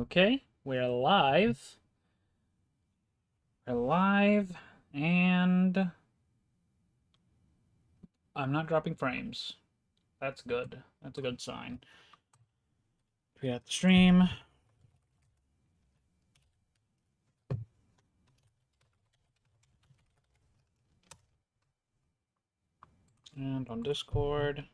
Okay, we're live. We're live, and I'm not dropping frames. That's good. That's a good sign. We got the stream. And on Discord.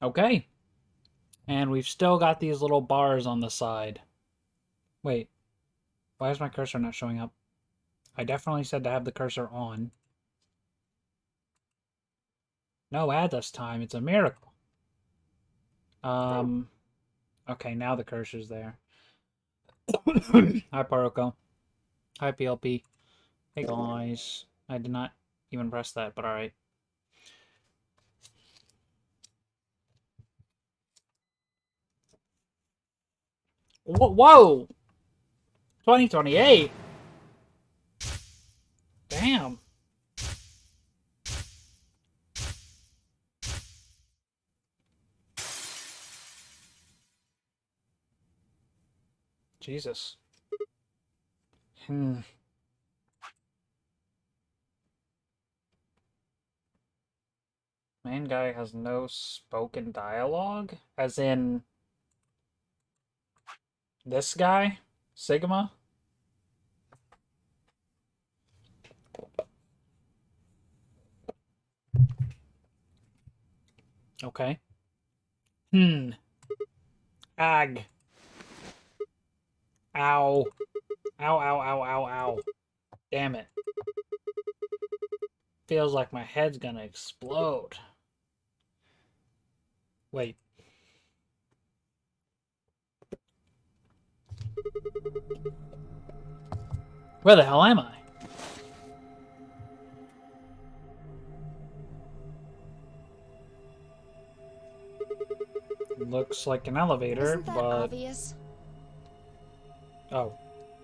Okay. And we've still got these little bars on the side. Wait. Why is my cursor not showing up? I definitely said to have the cursor on. No ad this time. It's a miracle. Okay, now the cursor's there. Hi, Paroko. Hi, PLP. Hey, guys. I did not even press that, but alright. Whoa! 2028? Damn. Jesus. Hmm. Main guy has no spoken dialogue? As in... this guy? Sigma? Okay. Ag. Ow. Ow, ow, ow, ow, ow. Damn it. Feels like my head's gonna explode. Wait. Where the hell am I? Looks like an elevator, Isn't that but... obvious? Oh.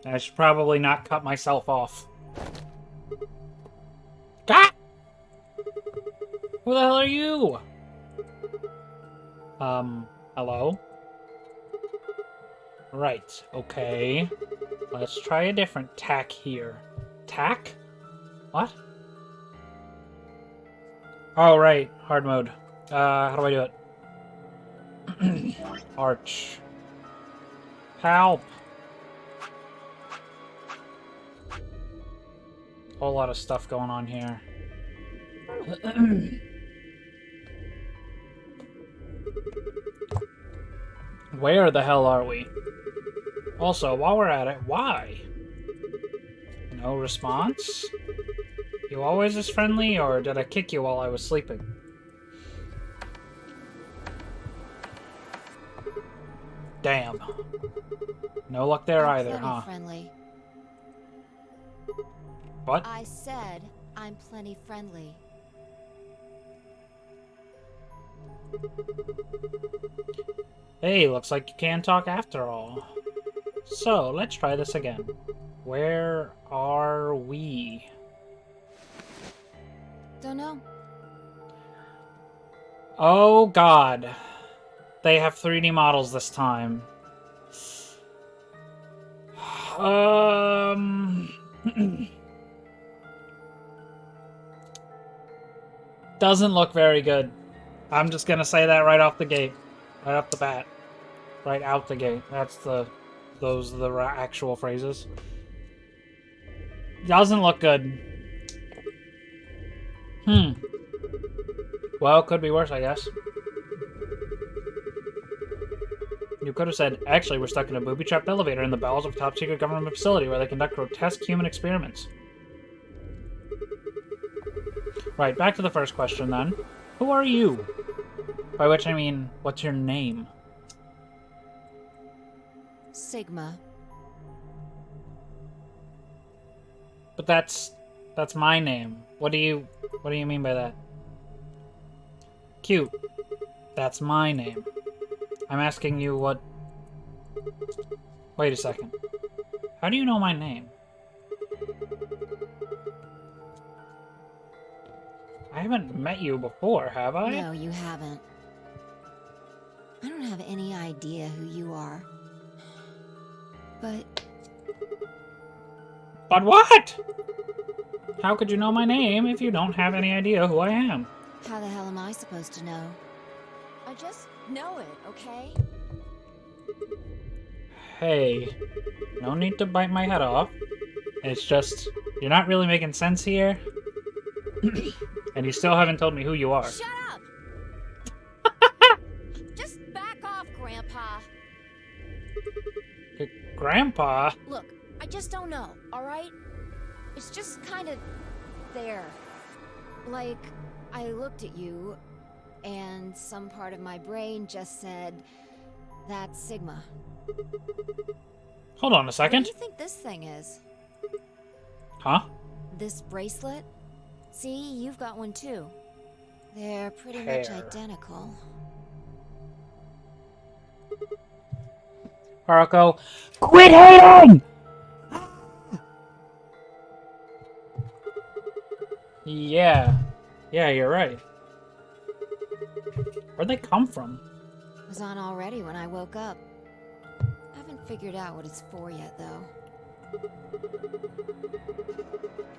I should probably not cut myself off. Ah! Who the hell are you? Hello? Right, okay. Let's try a different tack here. Tack? What? Oh, right. Hard mode. How do I do it? Arch. Help! Whole lot of stuff going on here. Where the hell are we? Also, while we're at it, why? No response? You always this friendly, or did I kick you while I was sleeping? Damn. No luck there I'm either, plenty huh? friendly. What? I said I'm plenty friendly. Hey, looks like you can talk after all. So, let's try this again. Where are we? Don't know. Oh god. They have 3D models this time. Doesn't look very good. I'm just gonna say that right off the gate. Right off the bat. Right out the gate. Those are the actual phrases. Doesn't look good. Well, could be worse, I guess. You could have said, actually, we're stuck in a booby-trapped elevator in the bowels of a top-secret government facility where they conduct grotesque human experiments. Right, back to the first question, then. Who are you? By which I mean, what's your name? Sigma. But that's my name. What do you mean by that? Cute. That's my name. I'm asking you what... Wait a second. How do you know my name? I haven't met you before, have I? No, you haven't. I don't have any idea who you are. But what? How could you know my name if you don't have any idea who I am? how the hell am I supposed to know? I just know it, okay? Hey, no need to bite my head off. It's just, you're not really making sense here. And you still haven't told me who you are. Shut up! Just back off, Grandpa. Grandpa? Look, I just don't know, alright? It's just kind of there. Like, I looked at you, and some part of my brain just said, that's Sigma. Hold on a What second. do you think this thing is? Huh? This bracelet? See, you've got one too. They're pretty much Hair. identical. Haruko, quit hating! Yeah, you're right. Where'd they come from? It was on already when I woke up. Haven't figured out what it's for yet, though.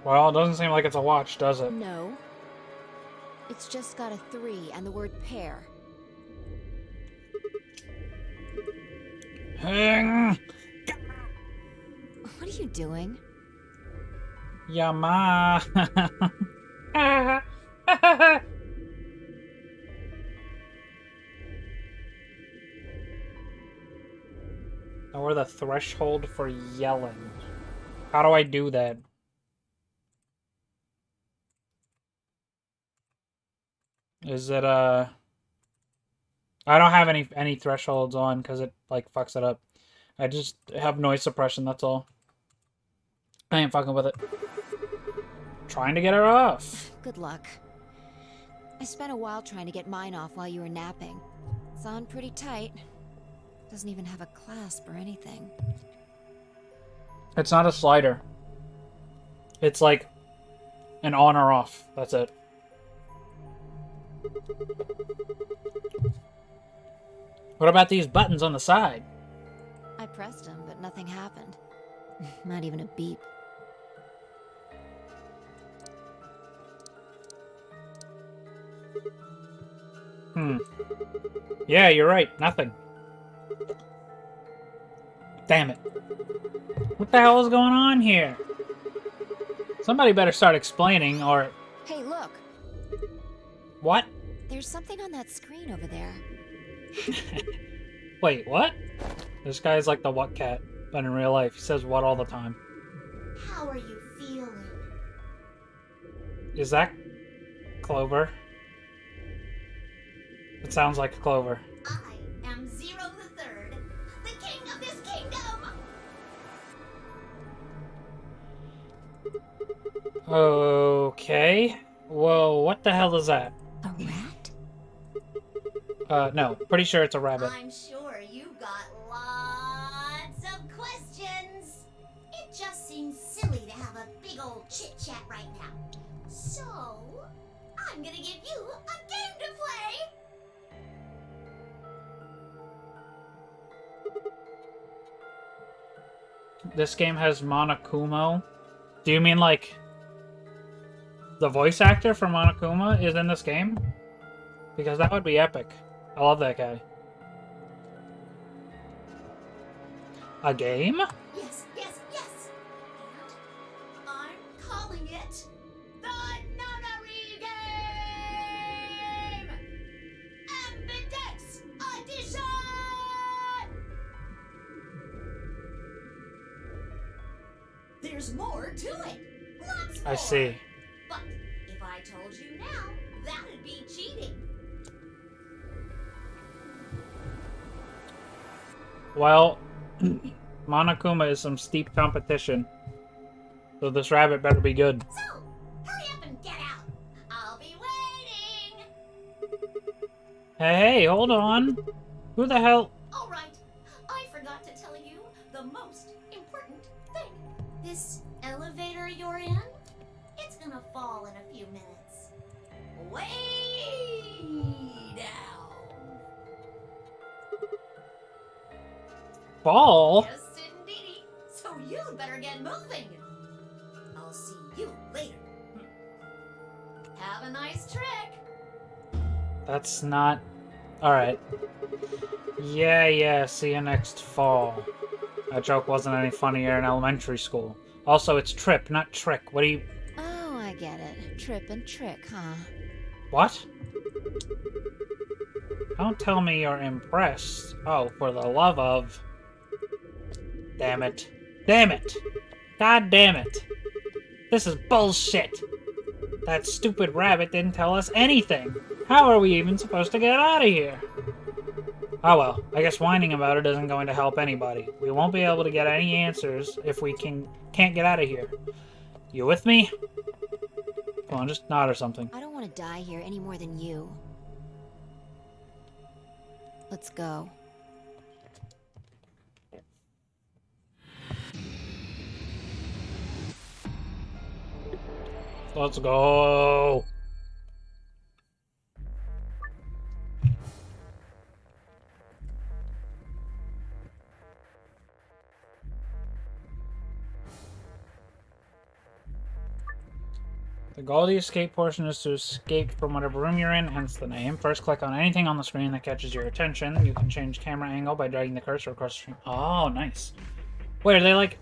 Well, it doesn't seem like it's a watch, does it? No. It's just got a 3 and the word pair. Hang. What are you doing? Yama. Lower the threshold for yelling. How do I do that? Is it I don't have any thresholds on because it like fucks it up. I just have noise suppression, that's all. I ain't fucking with it. Trying to get her off. Good luck. I spent a while trying to get mine off while you were napping. It's on pretty tight. Doesn't even have a clasp or anything. It's not a slider. It's like an on or off. That's it. What about these buttons on the side? I pressed them, but nothing happened. Not even a beep. Yeah, you're right. Nothing. Damn it. What the hell is going on here? Somebody better start explaining, or... Hey, look! What? There's something on that screen over there. Wait, what? This guy's like the what cat, but in real life, he says what all the time. How are you feeling? Is that Clover? It sounds like Clover. I am Zero the Third, the king of this kingdom! Okay. Whoa, what the hell is that? A rat? No, pretty sure it's a rabbit. I'm sure you've got lots of questions. It just seems silly to have a big old chit-chat right now. So, I'm gonna give you a game to play! This game has Monokuma. Do you mean like the voice actor for Monokuma is in this game? Because that would be epic. I love that guy. A game? Yes, yes, yes! And I'm calling it the Nunnery Game! Ambidex Edition! There's more to it! Lots more! I see. But if I told you now, that'd be cheating. Well, Monokuma is some steep competition. So this rabbit better be good. So, hurry up and get out. I'll be waiting. Hey, hold on. Who the hell? All right, I forgot to tell you the most important thing. This elevator you're in, it's gonna fall in a few minutes. Way down. Fall? Yes, indeedy. So you'd better get moving. I'll see you later. Have a nice trick. That's not... Alright. Yeah, see you next fall. That joke wasn't any funnier in elementary school. Also, it's trip, not trick. What do you... Oh, I get it. Trip and trick, huh? What? Don't tell me you're impressed. Oh, for the love of... Damn it. Damn it! God damn it! This is bullshit! That stupid rabbit didn't tell us anything! How are we even supposed to get out of here? Oh well, I guess whining about it isn't going to help anybody. We won't be able to get any answers if we can't get out of here. You with me? Come on, just nod or something. I don't want to die here any more than you. Let's go. Let's go! The goal of the escape portion is to escape from whatever room you're in, hence the name. First, click on anything on the screen that catches your attention. You can change camera angle by dragging the cursor across the screen. Oh, nice. Wait, are they like...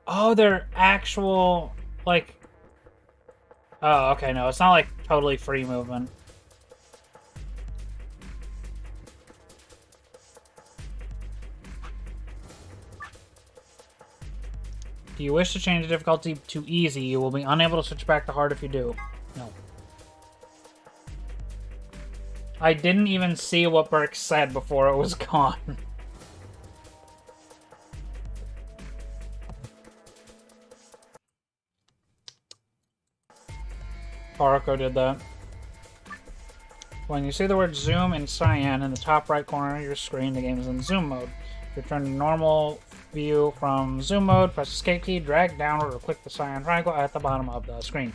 Oh, they're actual, like... Oh, okay, no, it's not like totally free movement. If you wish to change the difficulty to easy, you will be unable to switch back to hard if you do. No. I didn't even see what Burke said before it was gone. Haruko did that. When you see the word zoom in cyan in the top right corner of your screen, the game is in zoom mode. Return to normal view from zoom mode, press the escape key, drag downward, or click the cyan triangle at the bottom of the screen.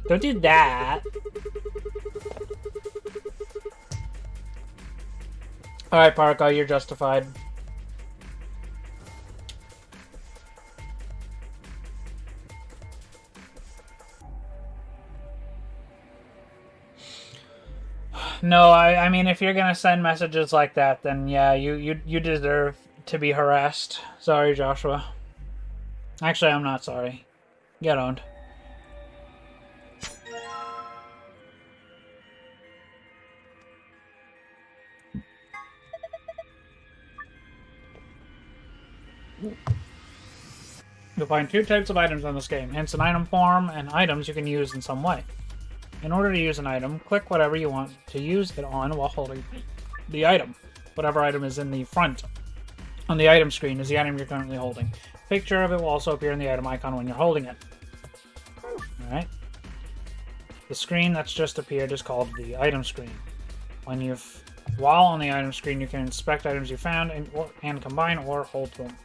Don't do that. Alright, Parko, you're justified. No, I mean, if you're gonna send messages like that, then yeah, you deserve to be harassed. Sorry, Joshua. Actually, I'm not sorry. Get owned. You'll find two types of items in this game, hence an item form and items you can use in some way. In order to use an item, click whatever you want to use it on while holding the item. Whatever item is in the front on the item screen is the item you're currently holding. A picture of it will also appear in the item icon when you're holding it. Alright. The screen that's just appeared is called the item screen. While on the item screen, you can inspect items you found and combine or hold them.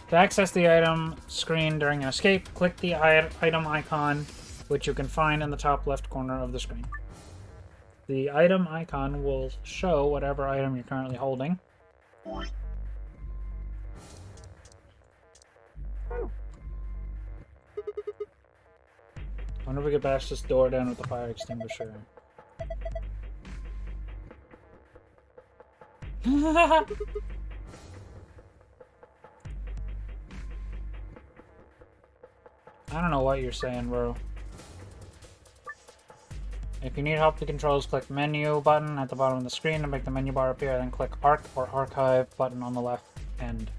To access the item screen during an escape, click the item icon, which you can find in the top left corner of the screen. The item icon will show whatever item you're currently holding. I wonder if we could bash this door down with the fire extinguisher. I don't know what you're saying, bro. If you need help with the controls, click menu button at the bottom of the screen to make the menu bar appear, then click ARC or archive button on the left end.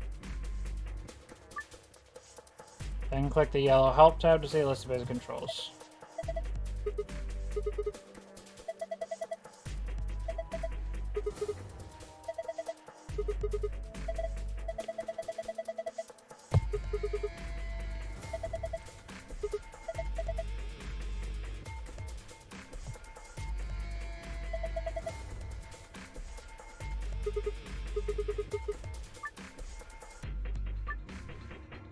Then click the yellow help tab to see a list of basic controls.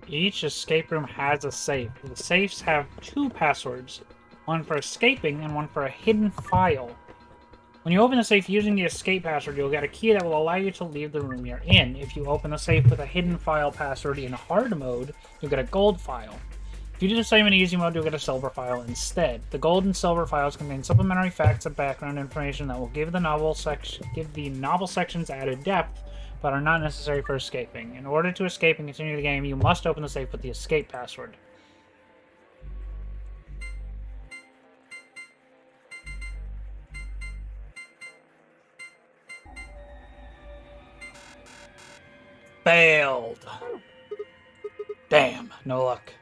Each escape room has a safe. The safes have 2 passwords, one for escaping and one for a hidden file. When you open the safe using the escape password, you'll get a key that will allow you to leave the room you're in. If you open the safe with a hidden file password in hard mode, you'll get a gold file. If you do the same in easy mode, you'll get a silver file instead. The gold and silver files contain supplementary facts and background information that will give the novel sections added depth, but are not necessary for escaping. In order to escape and continue the game, you must open the safe with the escape password. Failed. Damn, no luck.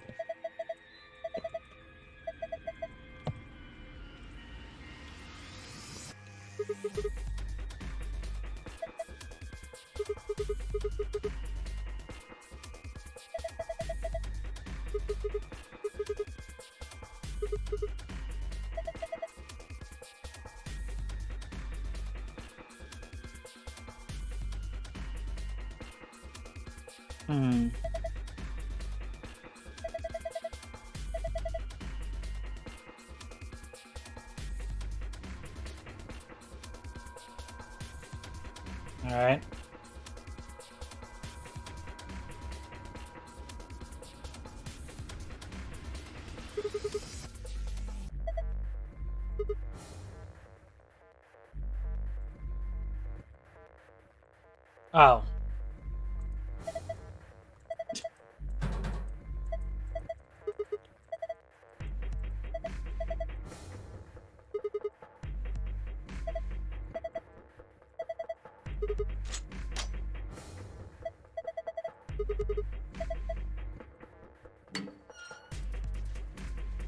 Alright. Oh.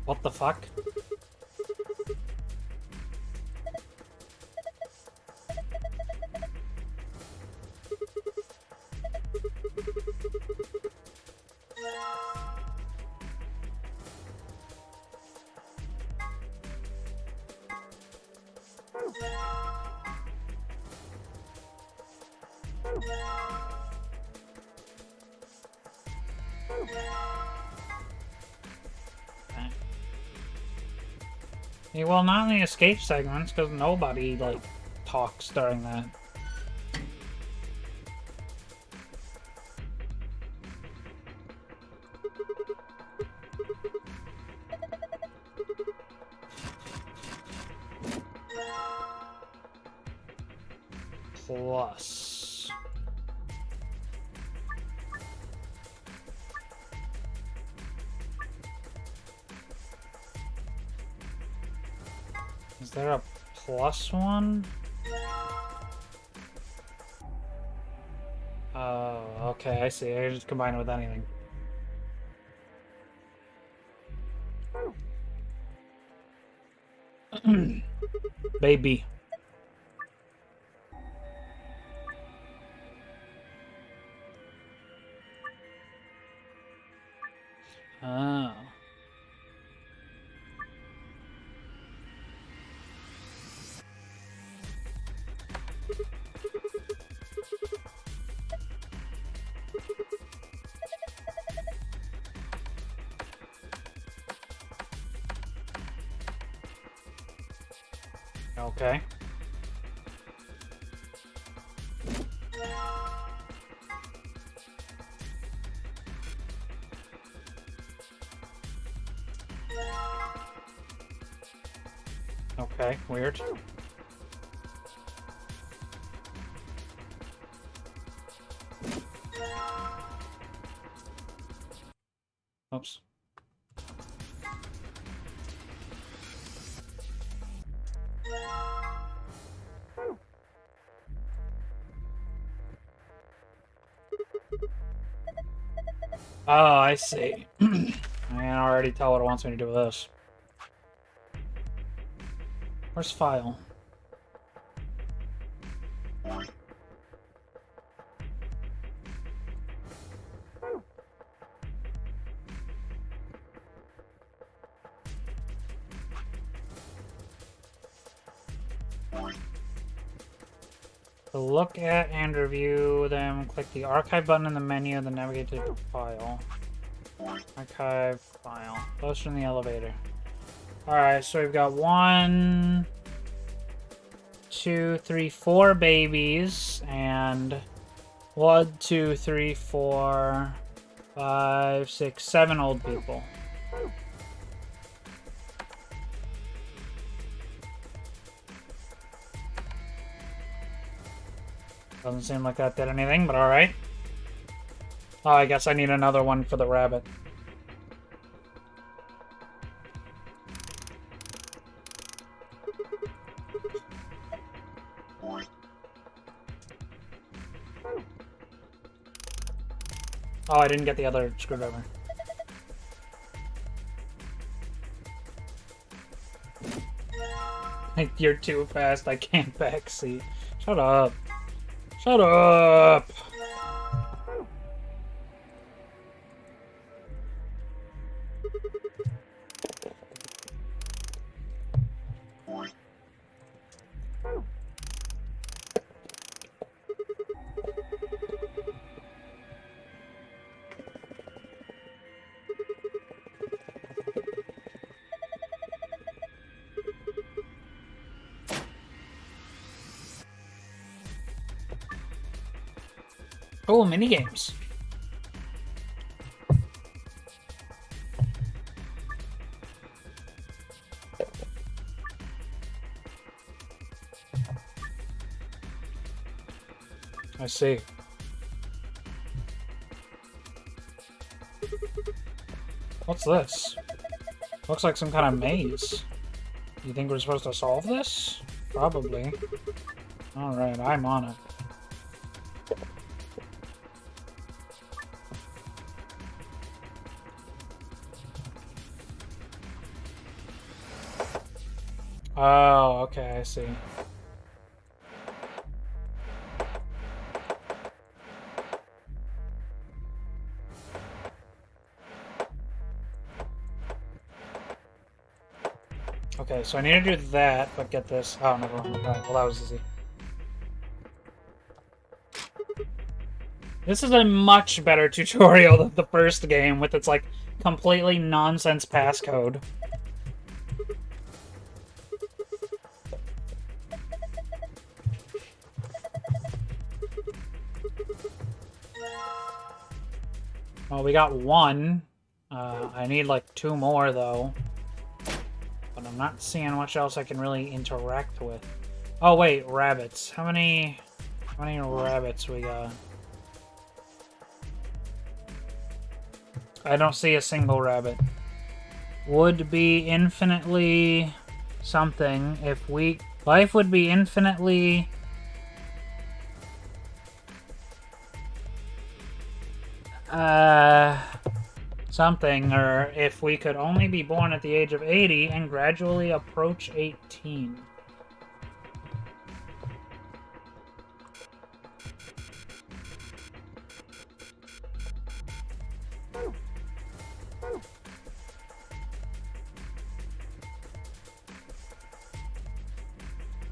What the fuck? Yeah, well, not in the escape segments, because nobody, like, talks during that. Plus. Is there a plus one? Oh, okay, I see. I just combine it with anything. Baby. Oh. Okay. Okay, weird. Oops. Oh, I see. I can already tell what it wants me to do with this. Where's file? To look at and review them, click the archive button in the menu, then navigate to file. Archive file. Closer in the elevator. Alright, so we've got 1, 2, 3, 4 babies, and 1, 2, 3, 4, 5, 6, 7 old people. Doesn't seem like that did anything, but alright. Oh, I guess I need another one for the rabbit. Oh, I didn't get the other screwdriver. You're too fast, I can't backseat. Shut up. Shut up! Oh, minigames. I see. What's this? Looks like some kind of maze. You think we're supposed to solve this? Probably. Alright, I'm on it. Oh, okay, I see. Okay, so I need to do that, but get this. Oh, never mind. Alright, well, that was easy. This is a much better tutorial than the first game with its, like, completely nonsense passcode. Well, we got one. I need like 2 more though. But I'm not seeing much else I can really interact with. Oh wait, rabbits. How many rabbits we got? I don't see a single rabbit. Would be infinitely something if we... Life would be infinitely... something, or if we could only be born at the age of 80 and gradually approach 18.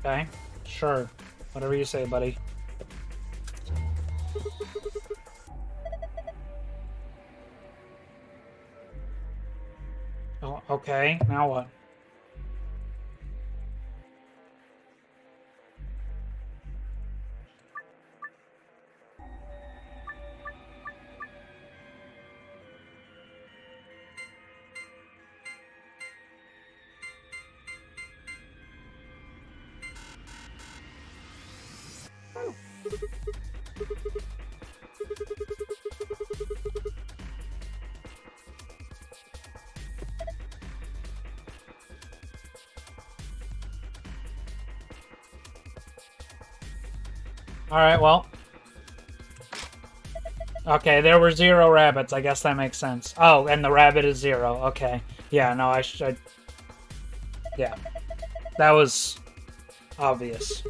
Okay, sure. Whatever you say, buddy. Oh, okay, now what? Alright, well. Okay, there were 0 rabbits. I guess that makes sense. Oh, and the rabbit is 0. Okay. Yeah, no, I should... Yeah. That was obvious.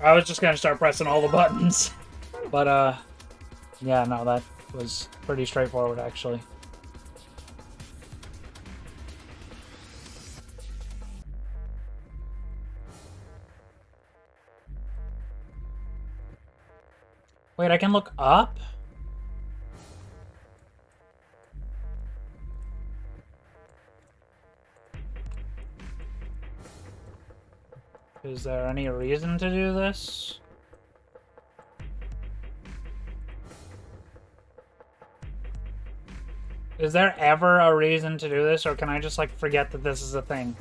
I was just gonna start pressing all the buttons. But, yeah, no, that was pretty straightforward, actually. Wait, I can look up? Is there any reason to do this? Is there ever a reason to do this, or can I just, like, forget that this is a thing?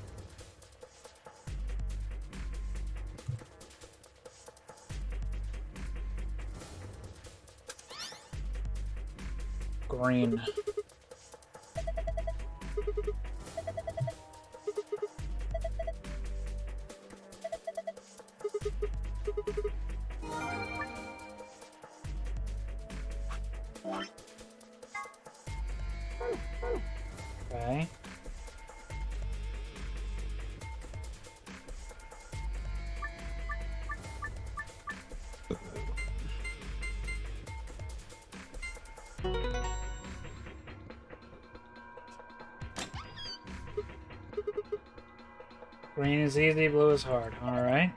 Green. Okay. Green is easy, blue is hard. Alright.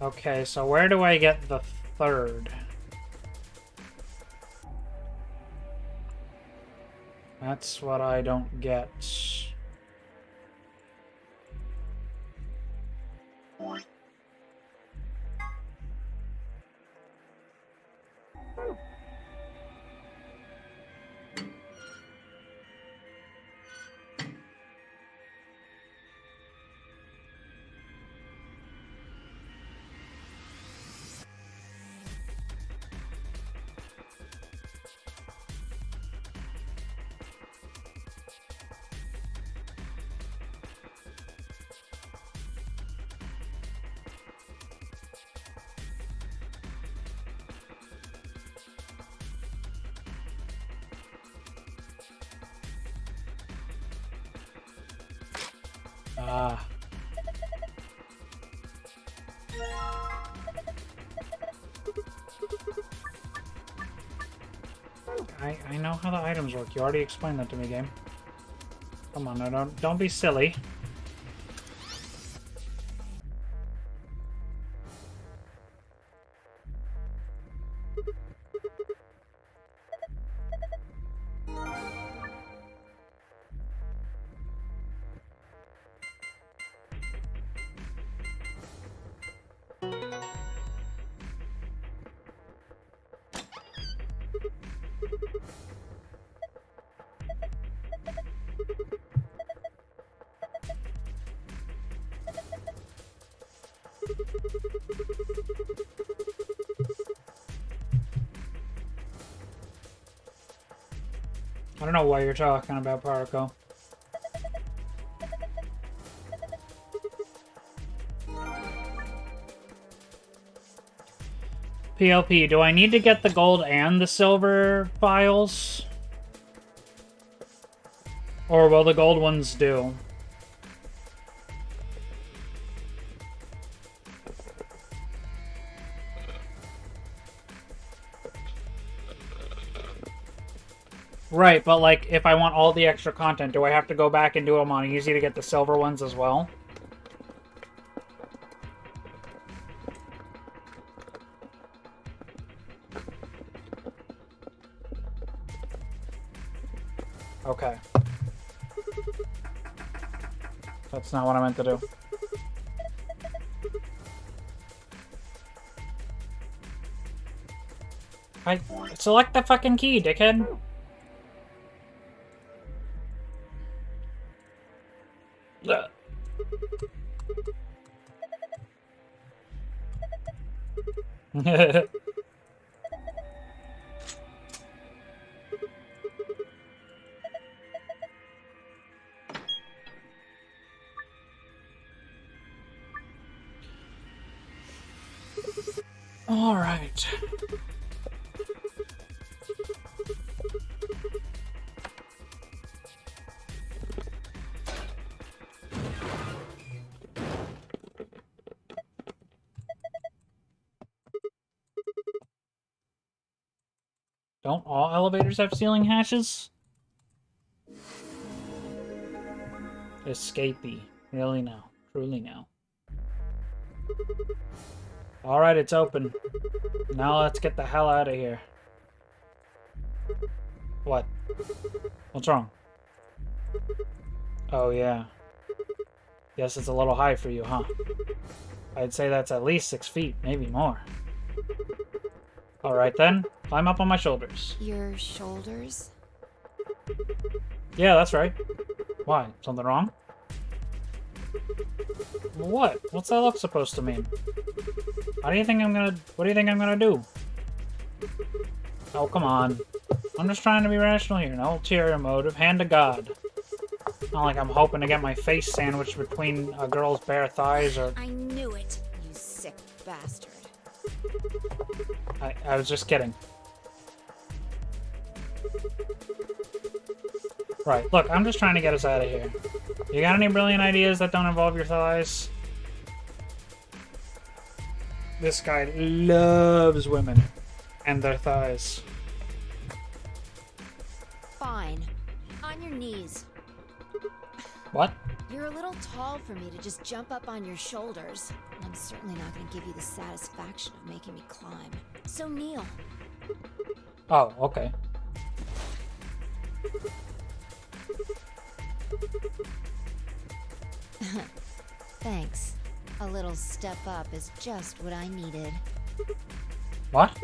Okay, so where do I get the third? That's what I don't get. Ah. I know how the items work. You already explained that to me, game. Come on, now don't be silly. I don't know why you're talking about Parco. PLP, do I need to get the gold and the silver files? Or will the gold ones do? Right, but like, if I want all the extra content, do I have to go back and do them on easy to get the silver ones as well? Okay. That's not what I meant to do. I select the fucking key, dickhead. All right. Don't all elevators have ceiling hatches? Escapee. Really now. Truly now. Alright, it's open. Now let's get the hell out of here. What? What's wrong? Oh, yeah. Guess it's a little high for you, huh? I'd say that's at least 6 feet, maybe more. Alright then, climb up on my shoulders. Your shoulders? Yeah, that's right. Why? Something wrong? What? What's that look supposed to mean? What do you think I'm gonna do? Oh, come on. I'm just trying to be rational here. No ulterior motive. Hand to God. Not like I'm hoping to get my face sandwiched between a girl's bare thighs or... I knew it, you sick bastard. I was just kidding. Right, look, I'm just trying to get us out of here. You got any brilliant ideas that don't involve your thighs? This guy loves women and their thighs. Fine. On your knees. What? You're a little tall for me to just jump up on your shoulders. And I'm certainly not going to give you the satisfaction of making me climb. So kneel. Oh, okay. Thanks. A little step up is just what I needed. What?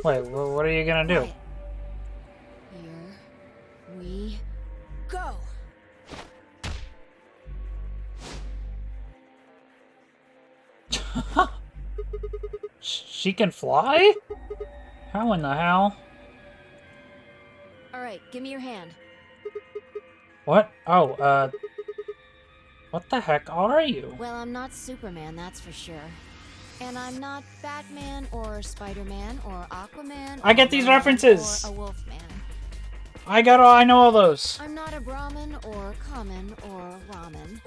Wait, what are you gonna do? Quiet. Here we go. She can fly? How in the hell? All right, give me your hand. What? Oh, what the heck are you? Well, I'm not Superman, that's for sure. And I'm not Batman or Spider-Man or Aquaman. I get these references. Or a Wolfman. I know all those. I'm not a Brahmin or Common or Ramen.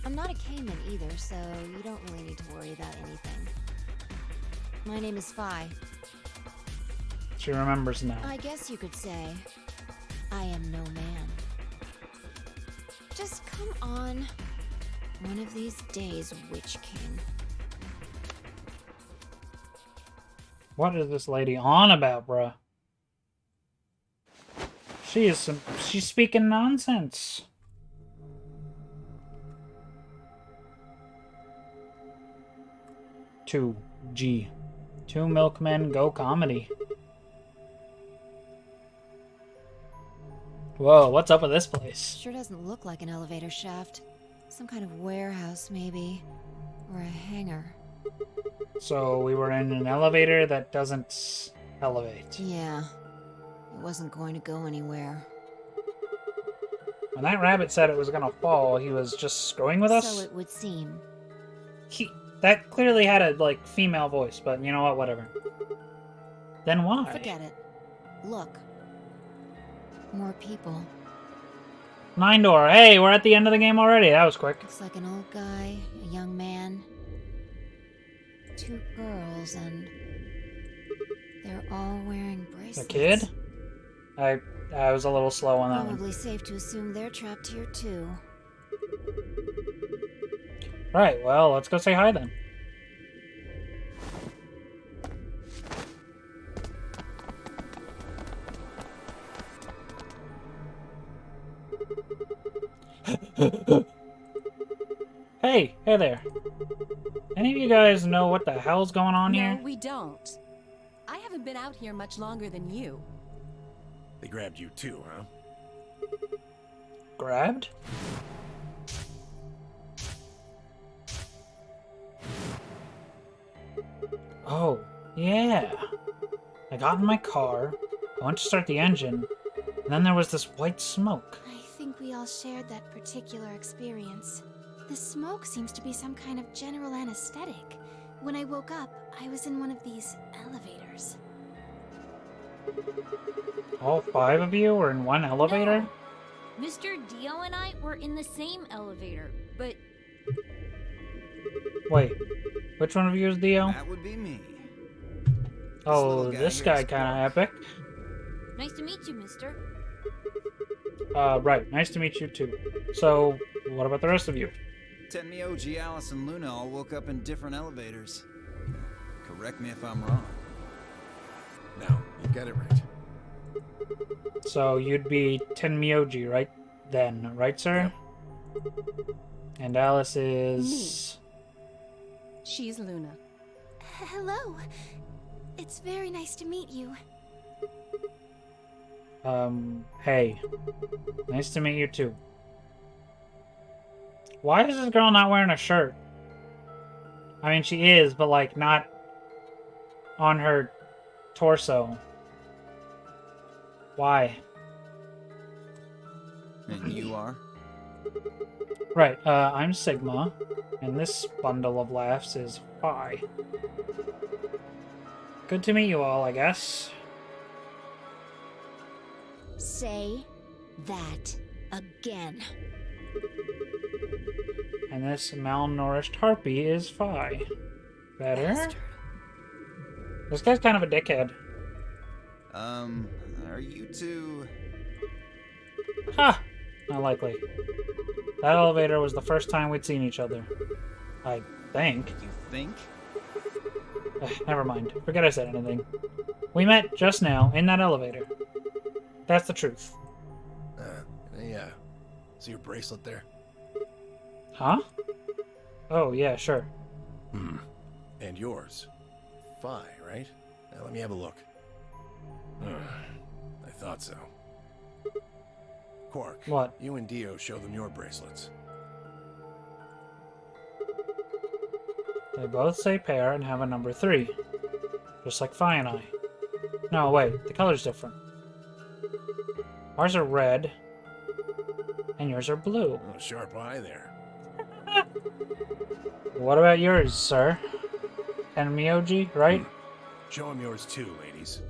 I'm not a Cayman either, so you don't really need to worry about anything. My name is Phi. She remembers now. I guess you could say I am no man. Just come on. One of these days, Witch King. What is this lady on about, bruh? She's speaking nonsense. G. Two Milkmen Go Comedy. Whoa, what's up with this place? Sure doesn't look like an elevator shaft. Some kind of warehouse, maybe. Or a hangar. So we were in an elevator that doesn't elevate. Yeah. It wasn't going to go anywhere. When that rabbit said it was gonna fall, he was just screwing with us? So it would seem. That clearly had a, like, female voice, but you know what, whatever. Then why? Forget it. Look. More people. Nine Door. Hey, we're at the end of the game already. That was quick. Looks like an old guy, a young man, two girls, and they're all wearing bracelets. A kid? I was a little slow on that one. Probably safe to assume they're trapped here too. Right, well, let's go say hi then. Hey there. Any of you guys know what the hell's going on here? No, we don't. I haven't been out here much longer than you. They grabbed you too, huh? Grabbed? Oh, yeah. I got in my car, I went to start the engine, and then there was this white smoke. I think we all shared that particular experience. The smoke seems to be some kind of general anesthetic, When I woke up, I was in one of these elevators. All 5 of you were in one elevator? No. Mr. Dio and I were in the same elevator, but Wait, which one of you is Dio? That would be me. Oh, little guy this here guy is kind of epic. nice to meet you, mister. Right, nice to meet you too. So, what about the rest of you? Tenmyoji, Alice, and Luna all woke up in different elevators. Correct me if I'm wrong. No, you got it right. So, you'd be Tenmyoji, right then, right, sir? And Alice is... She's Luna. Hello. It's very nice to meet you. Hey. Nice to meet you too. Why is this girl not wearing a shirt? I mean, she is, but like, not on her torso. Why? And you are? Right, I'm Sigma, and this bundle of laughs is Phi. Good to meet you all, I guess. Say that again. And this malnourished harpy is Phi. Better? Bastard. This guy's kind of a dickhead. Are you two... Ha! Not likely. That elevator was the first time we'd seen each other. I think. You think? Never mind. Forget I said anything. We met just now in that elevator. That's the truth. Yeah. See your bracelet there? Huh? Oh, yeah, sure. And yours. Phi, right? Now let me have a look. I thought so. Quark. What? You and Dio show them your bracelets. They both say pair and have a number 3. Just like Phi and I. No, wait. The color's different. Ours are red. And yours are blue. Oh, sharp eye there. What about yours, sir? Tenmyoji, right? Show them yours too, ladies.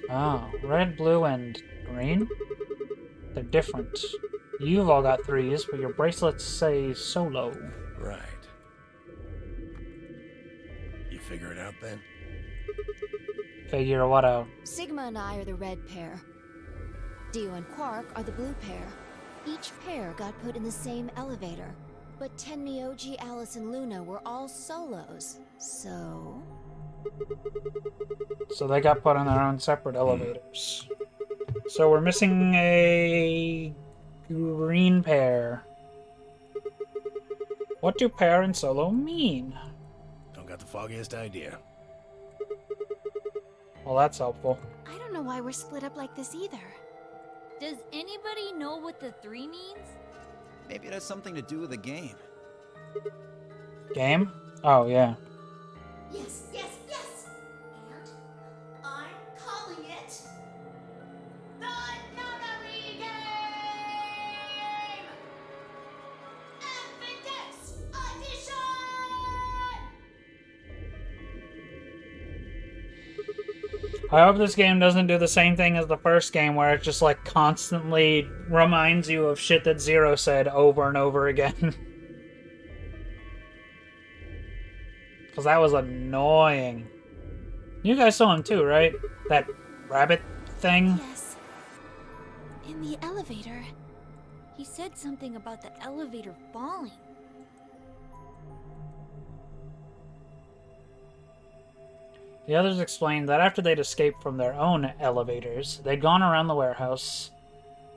Oh, red, blue, and green? They're different. You've all got 3s, but your bracelets say solo. Right. You figure it out then? Figure what out? Sigma and I are the red pair. Dio and Quark are the blue pair. Each pair got put in the same elevator. But Tenmyoji, Alice, and Luna were all solos. So... So they got put on their own separate elevators. So we're missing a green pair. What do pair and solo mean? Don't got the foggiest idea. Well, that's helpful. I don't know why we're split up like this either. Does anybody know what the 3 means? Maybe it has something to do with the game. Game? Oh, yeah. Yes, yes, yes! And I'm calling it the Nonary Game! FNX Edition! I hope this game doesn't do the same thing as the first game where it just like constantly reminds you of shit that Zero said over and over again. Because that was annoying. You guys saw him too, right? That rabbit thing? Yes. In the elevator. He said something about the elevator falling. The others explained that after they'd escaped from their own elevators, they'd gone around the warehouse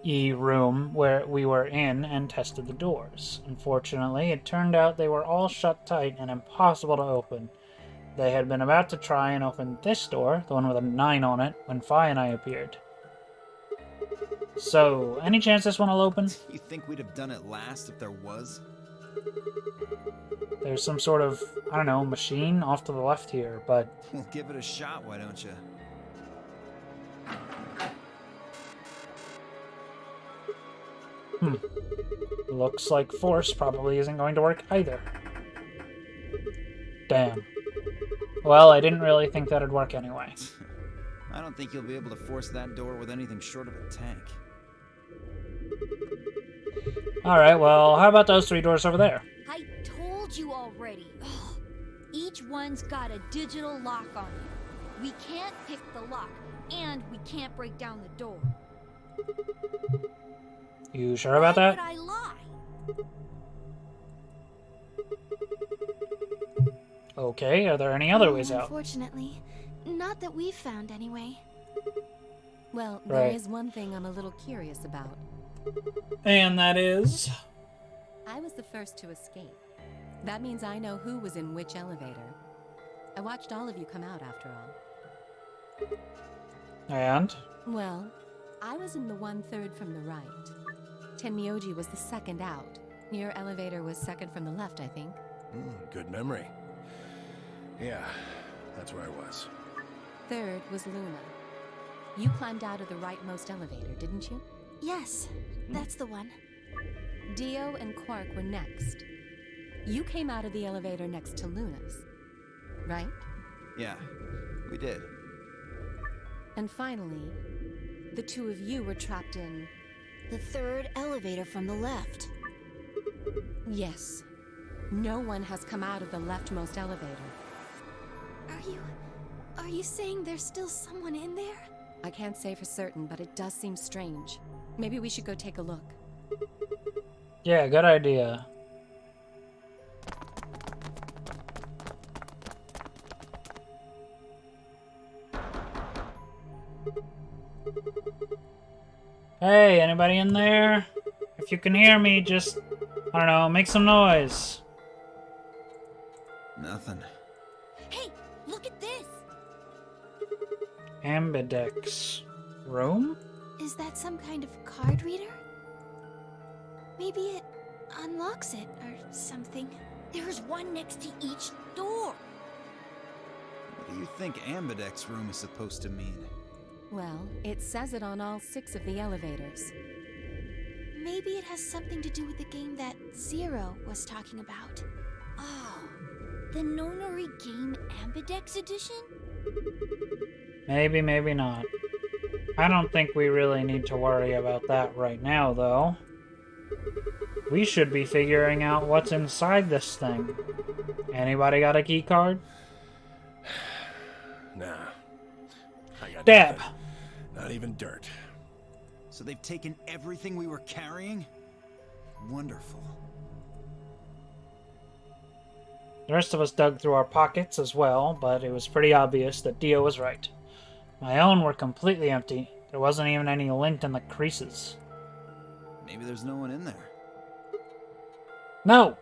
room where we were in and tested the doors. Unfortunately, it turned out they were all shut tight and impossible to open. They had been about to try and open this door, the one with a 9 on it, when Phi and I appeared. So, any chance this one will open? You think we'd have done it last if there was? There's some sort of, I don't know, machine off to the left here, but... Well, give it a shot, why don't you? Looks like force probably isn't going to work either. Damn. Well, I didn't really think that'd work anyway. I don't think you'll be able to force that door with anything short of a tank. Alright, well, how about those 3 doors over there? I told you already. Ugh. Each one's got a digital lock on it. We can't pick the lock, and we can't break down the door. You sure about Why that? would I lie? Okay, are there any other ways out? Unfortunately, not that we've found anyway. Well, there Right. is one thing I'm a little curious about. And that is... I was the first to escape. That means I know who was in which elevator. I watched all of you come out after all. And? Well, I was in the 1/3 from the right. Tenmyoji was the second out. Your elevator was second from the left, I think. Good memory. Yeah, that's where I was. Third was Luna. You climbed out of the rightmost elevator, didn't you? Yes, that's the one. Dio and Quark were next. You came out of the elevator next to Luna's, right? Yeah, we did. And finally, the 2 of you were trapped in... The 3rd elevator from the left. Yes. No one has come out of the leftmost elevator. Are you saying there's still someone in there? I can't say for certain, but it does seem strange. Maybe we should go take a look. Yeah, good idea. Hey, anybody in there? If you can hear me, just, I don't know, make some noise. Nothing. Hey, look at this! Ambidex. Room? Is that some kind of card reader? Maybe it unlocks it or something. There's one next to each door. What do you think Ambidex room is supposed to mean? Well, it says it on all 6 of the elevators. Maybe it has something to do with the game that Zero was talking about. Oh, the Nonori Game Ambidex Edition? Maybe, maybe not. I don't think we really need to worry about that right now, though. We should be figuring out what's inside this thing. Anybody got a key card? Nah. I got Dab! nothing. Not even dirt. So they've taken everything we were carrying? Wonderful. The rest of us dug through our pockets as well, but it was pretty obvious that Dio was right. My own were completely empty. There wasn't even any lint in the creases. Maybe there's no one in there. No!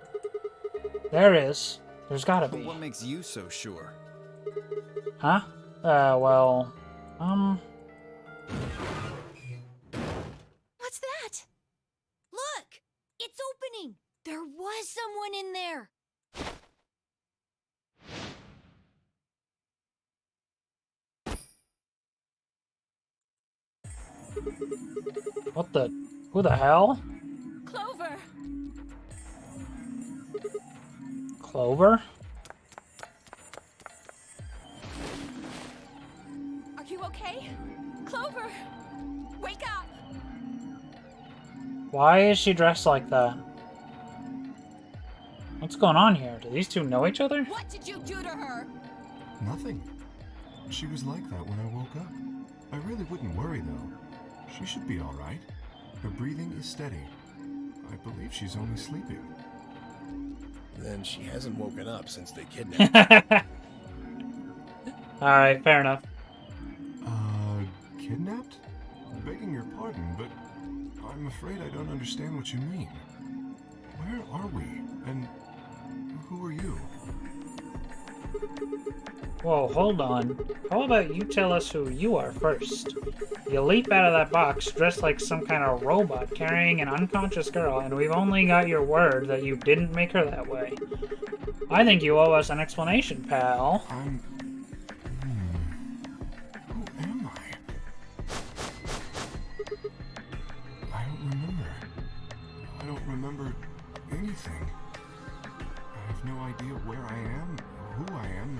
There is. There's gotta But be. what makes you so sure? Huh? Well... What's that? Look! It's opening! There was someone in there! What the... Who the hell? Clover! Clover? Are you okay? Clover! Wake up! Why is she dressed like that? What's going on here? Do these two know each other? What did you do to her? Nothing. She was like that when I woke up. I really wouldn't worry, though. She should be all right. Her breathing is steady. I believe she's only sleeping. Then she hasn't woken up since they kidnapped her. Alright, fair enough. Kidnapped? Begging your pardon, but I'm afraid I don't understand what you mean. Where are we? And who are you? Whoa, hold on. How about you tell us who you are first? You leap out of that box dressed like some kind of robot carrying an unconscious girl, and we've only got your word that you didn't make her that way. I think you owe us an explanation, pal. Who am I? I don't remember. remember anything. I have no idea where I am, or who I am,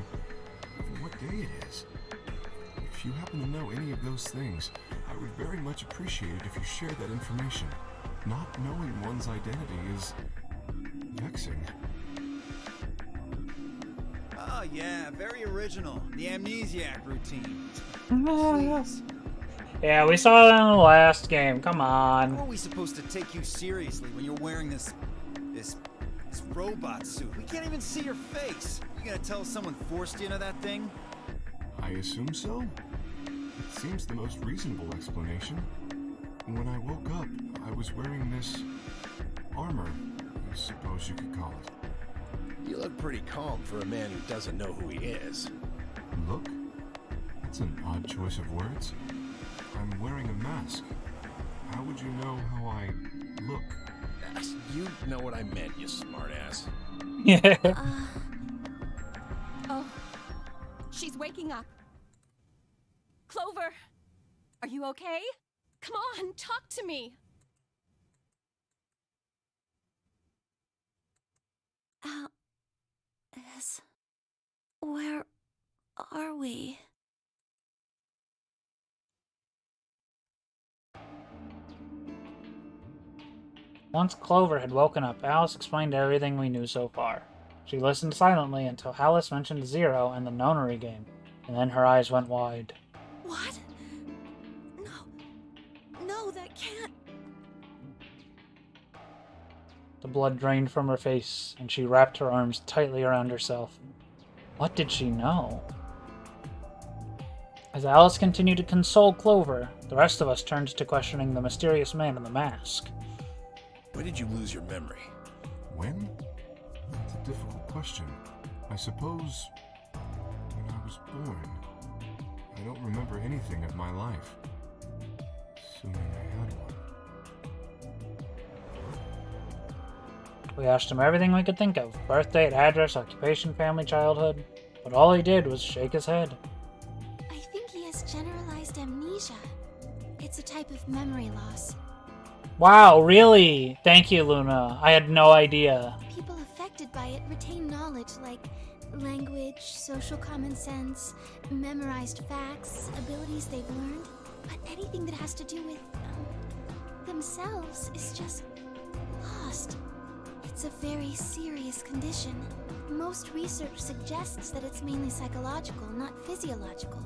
or what day it is. If you happen to know any of those things, I would very much appreciate it if you shared that information. Not knowing one's identity is vexing. Oh yeah, very original. The amnesiac routine. Please. Yeah, we saw that in the last game. Come How on. are we supposed to take you seriously when you're wearing this robot suit? We can't even see your face. You gonna tell us someone forced you into that thing? I assume so. It seems the most reasonable explanation. When I woke up, I was wearing this armor, I suppose you could call it. You look pretty calm for a man who doesn't know who he is. Look? That's an odd choice of words. I'm wearing a mask. How would you know how I look? You know what I meant, you smartass. Yeah. Oh, she's waking up. Clover, are you okay? Come on, talk to me. Alice, where are we? Once Clover had woken up, Alice explained everything we knew so far. She listened silently until Alice mentioned Zero and the Nonary game, and then her eyes went wide. What? No, that can't. The blood drained from her face, and she wrapped her arms tightly around herself. What did she know? As Alice continued to console Clover, the rest of us turned to questioning the mysterious man in the mask. When did you lose your memory? When? That's a difficult question. I suppose when I was born. I don't remember anything of my life. Assuming I had one. We asked him everything we could think of: birth date, address, occupation, family, childhood. But all he did was shake his head. I think he has generalized amnesia. It's a type of memory loss. Wow, really? Thank you, Luna. I had no idea. People affected by it retain knowledge like language, social common sense, memorized facts, abilities they've learned. But anything that has to do with themselves is just lost. It's a very serious condition. Most research suggests that it's mainly psychological, not physiological.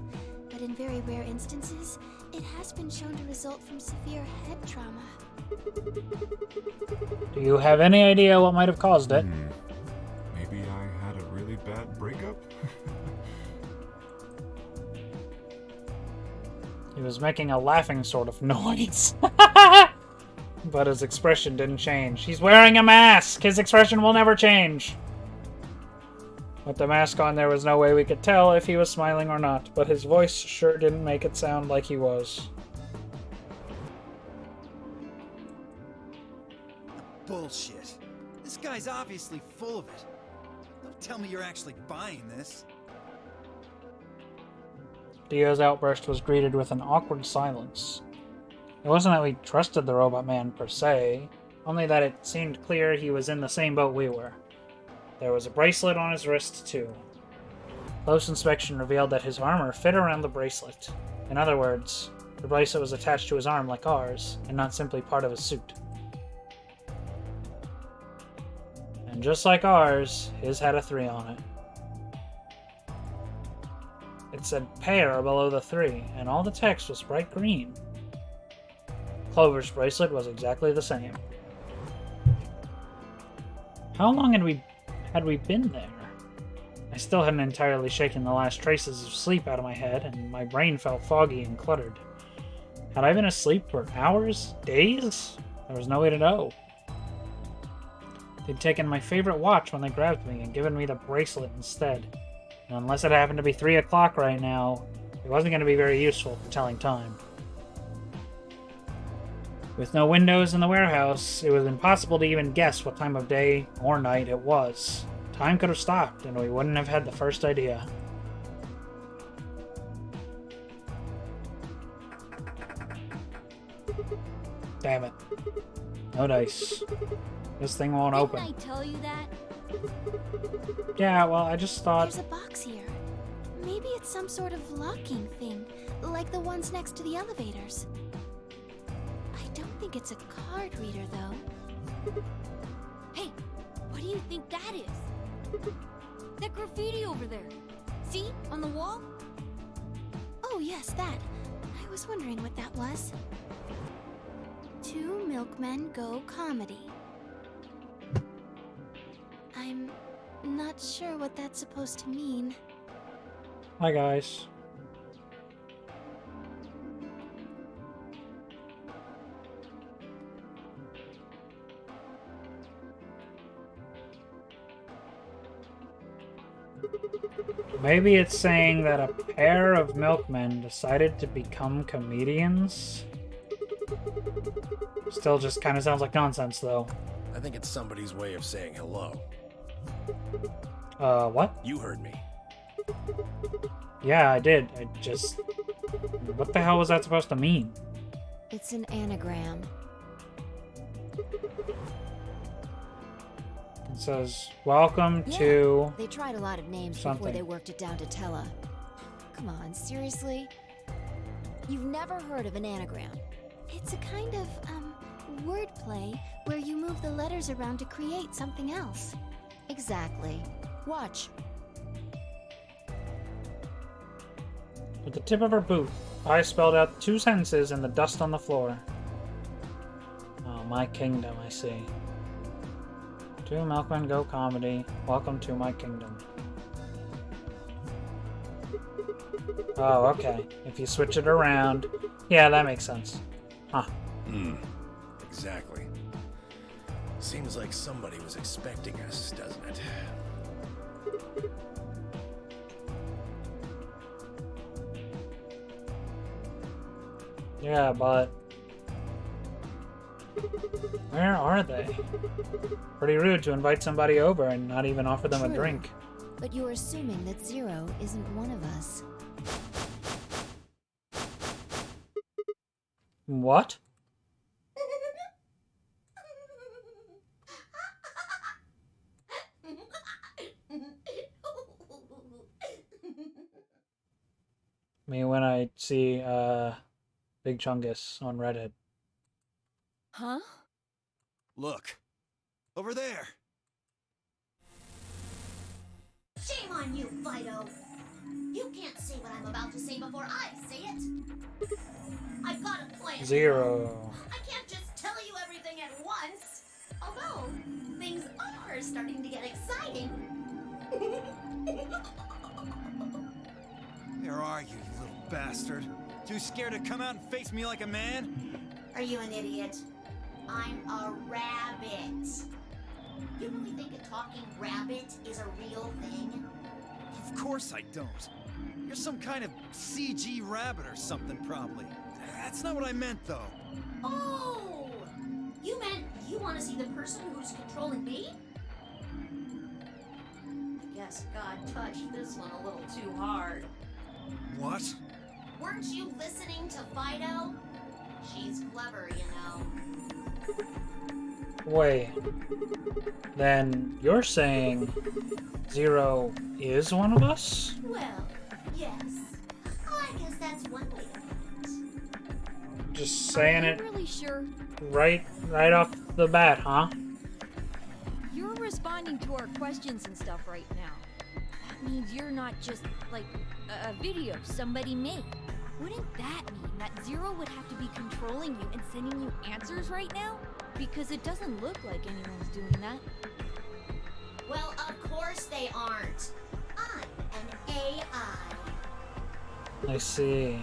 But in very rare instances, it has been shown to result from severe head trauma. Do you have any idea what might have caused it? Maybe I had a really bad breakup? He was making a laughing sort of noise. But his expression didn't change. He's wearing a mask! His expression will never change! With the mask on, there was no way we could tell if he was smiling or not, but his voice sure didn't make it sound like he was. Bullshit. This guy's obviously full of it. Don't tell me you're actually buying this. Dio's outburst was greeted with an awkward silence. It wasn't that we trusted the robot man per se, only that it seemed clear he was in the same boat we were. There was a bracelet on his wrist, too. Close inspection revealed that his armor fit around the bracelet. In other words, the bracelet was attached to his arm like ours, and not simply part of his suit. And just like ours, his had a 3 on it. It said pair below the 3, and all the text was bright green. Clover's bracelet was exactly the same. How long had we been there? I still hadn't entirely shaken the last traces of sleep out of my head, and my brain felt foggy and cluttered. Had I been asleep for hours? Days? There was no way to know. They'd taken my favorite watch when they grabbed me and given me the bracelet instead. And unless it happened to be 3 o'clock right now, it wasn't going to be very useful for telling time. With no windows in the warehouse, it was impossible to even guess what time of day or night it was. Time could have stopped, and we wouldn't have had the first idea. Damn it. No dice. This thing won't Didn't open. I tell you that? Yeah, well, I just thought... There's a box here. Maybe it's some sort of locking thing, like the ones next to the elevators. I don't think it's a card reader, though. Hey, what do you think that is? That graffiti over there. See? On the wall? Oh, yes, that. I was wondering what that was. Two Milkmen Go Comedy. I'm not sure what that's supposed to mean. Hi, guys. Maybe it's saying that a pair of milkmen decided to become comedians? Still just kind of sounds like nonsense, though. I think it's somebody's way of saying hello. What? You heard me. Yeah, I did. I just... What the hell was that supposed to mean? It's an anagram. It says, welcome Yeah, to... They tried a lot of names something. before they worked it down to Tella. Come on, seriously? You've never heard of an anagram? It's a kind of, wordplay where you move the letters around to create something else. Exactly. Watch. With the tip of her boot, I spelled out 2 sentences in the dust on the floor. Oh, my kingdom, I see. Two Milkmen Go Comedy. Welcome to my kingdom. Oh, okay. If you switch it around... Yeah, that makes sense. Huh. Exactly. Seems like somebody was expecting us, doesn't it? Yeah, but... Where are they? Pretty rude to invite somebody over and not even offer them a True. drink. But you're assuming that Zero isn't one of us. What? Me when I see Big Chungus on Reddit. Huh? Look. Over there. Shame on you, Fido. You can't say what I'm about to say before I say it. I've got a plan. Zero. I can't just tell you everything at once. Although, things are starting to get exciting. Where are you, you little bastard? Too scared to come out and face me like a man? Are you an idiot? I'm a rabbit. You really think a talking rabbit is a real thing? Of course I don't. You're some kind of CG rabbit or something, probably. That's not what I meant, though. Oh! You meant you want to see the person who's controlling me? Guess God touched this one a little too hard. What? Weren't you listening to Fido? She's clever, you know. Wait. Then you're saying Zero is one of us? Well, yes. I guess that's one way to put it. Just saying Are you it really sure? right off the bat, huh? You're responding to our questions and stuff right now. That means you're not just, like, a video somebody made. Wouldn't that mean that Zero would have to be controlling you and sending you answers right now? Because it doesn't look like anyone's doing that. Well, of course they aren't. I'm an AI. I see.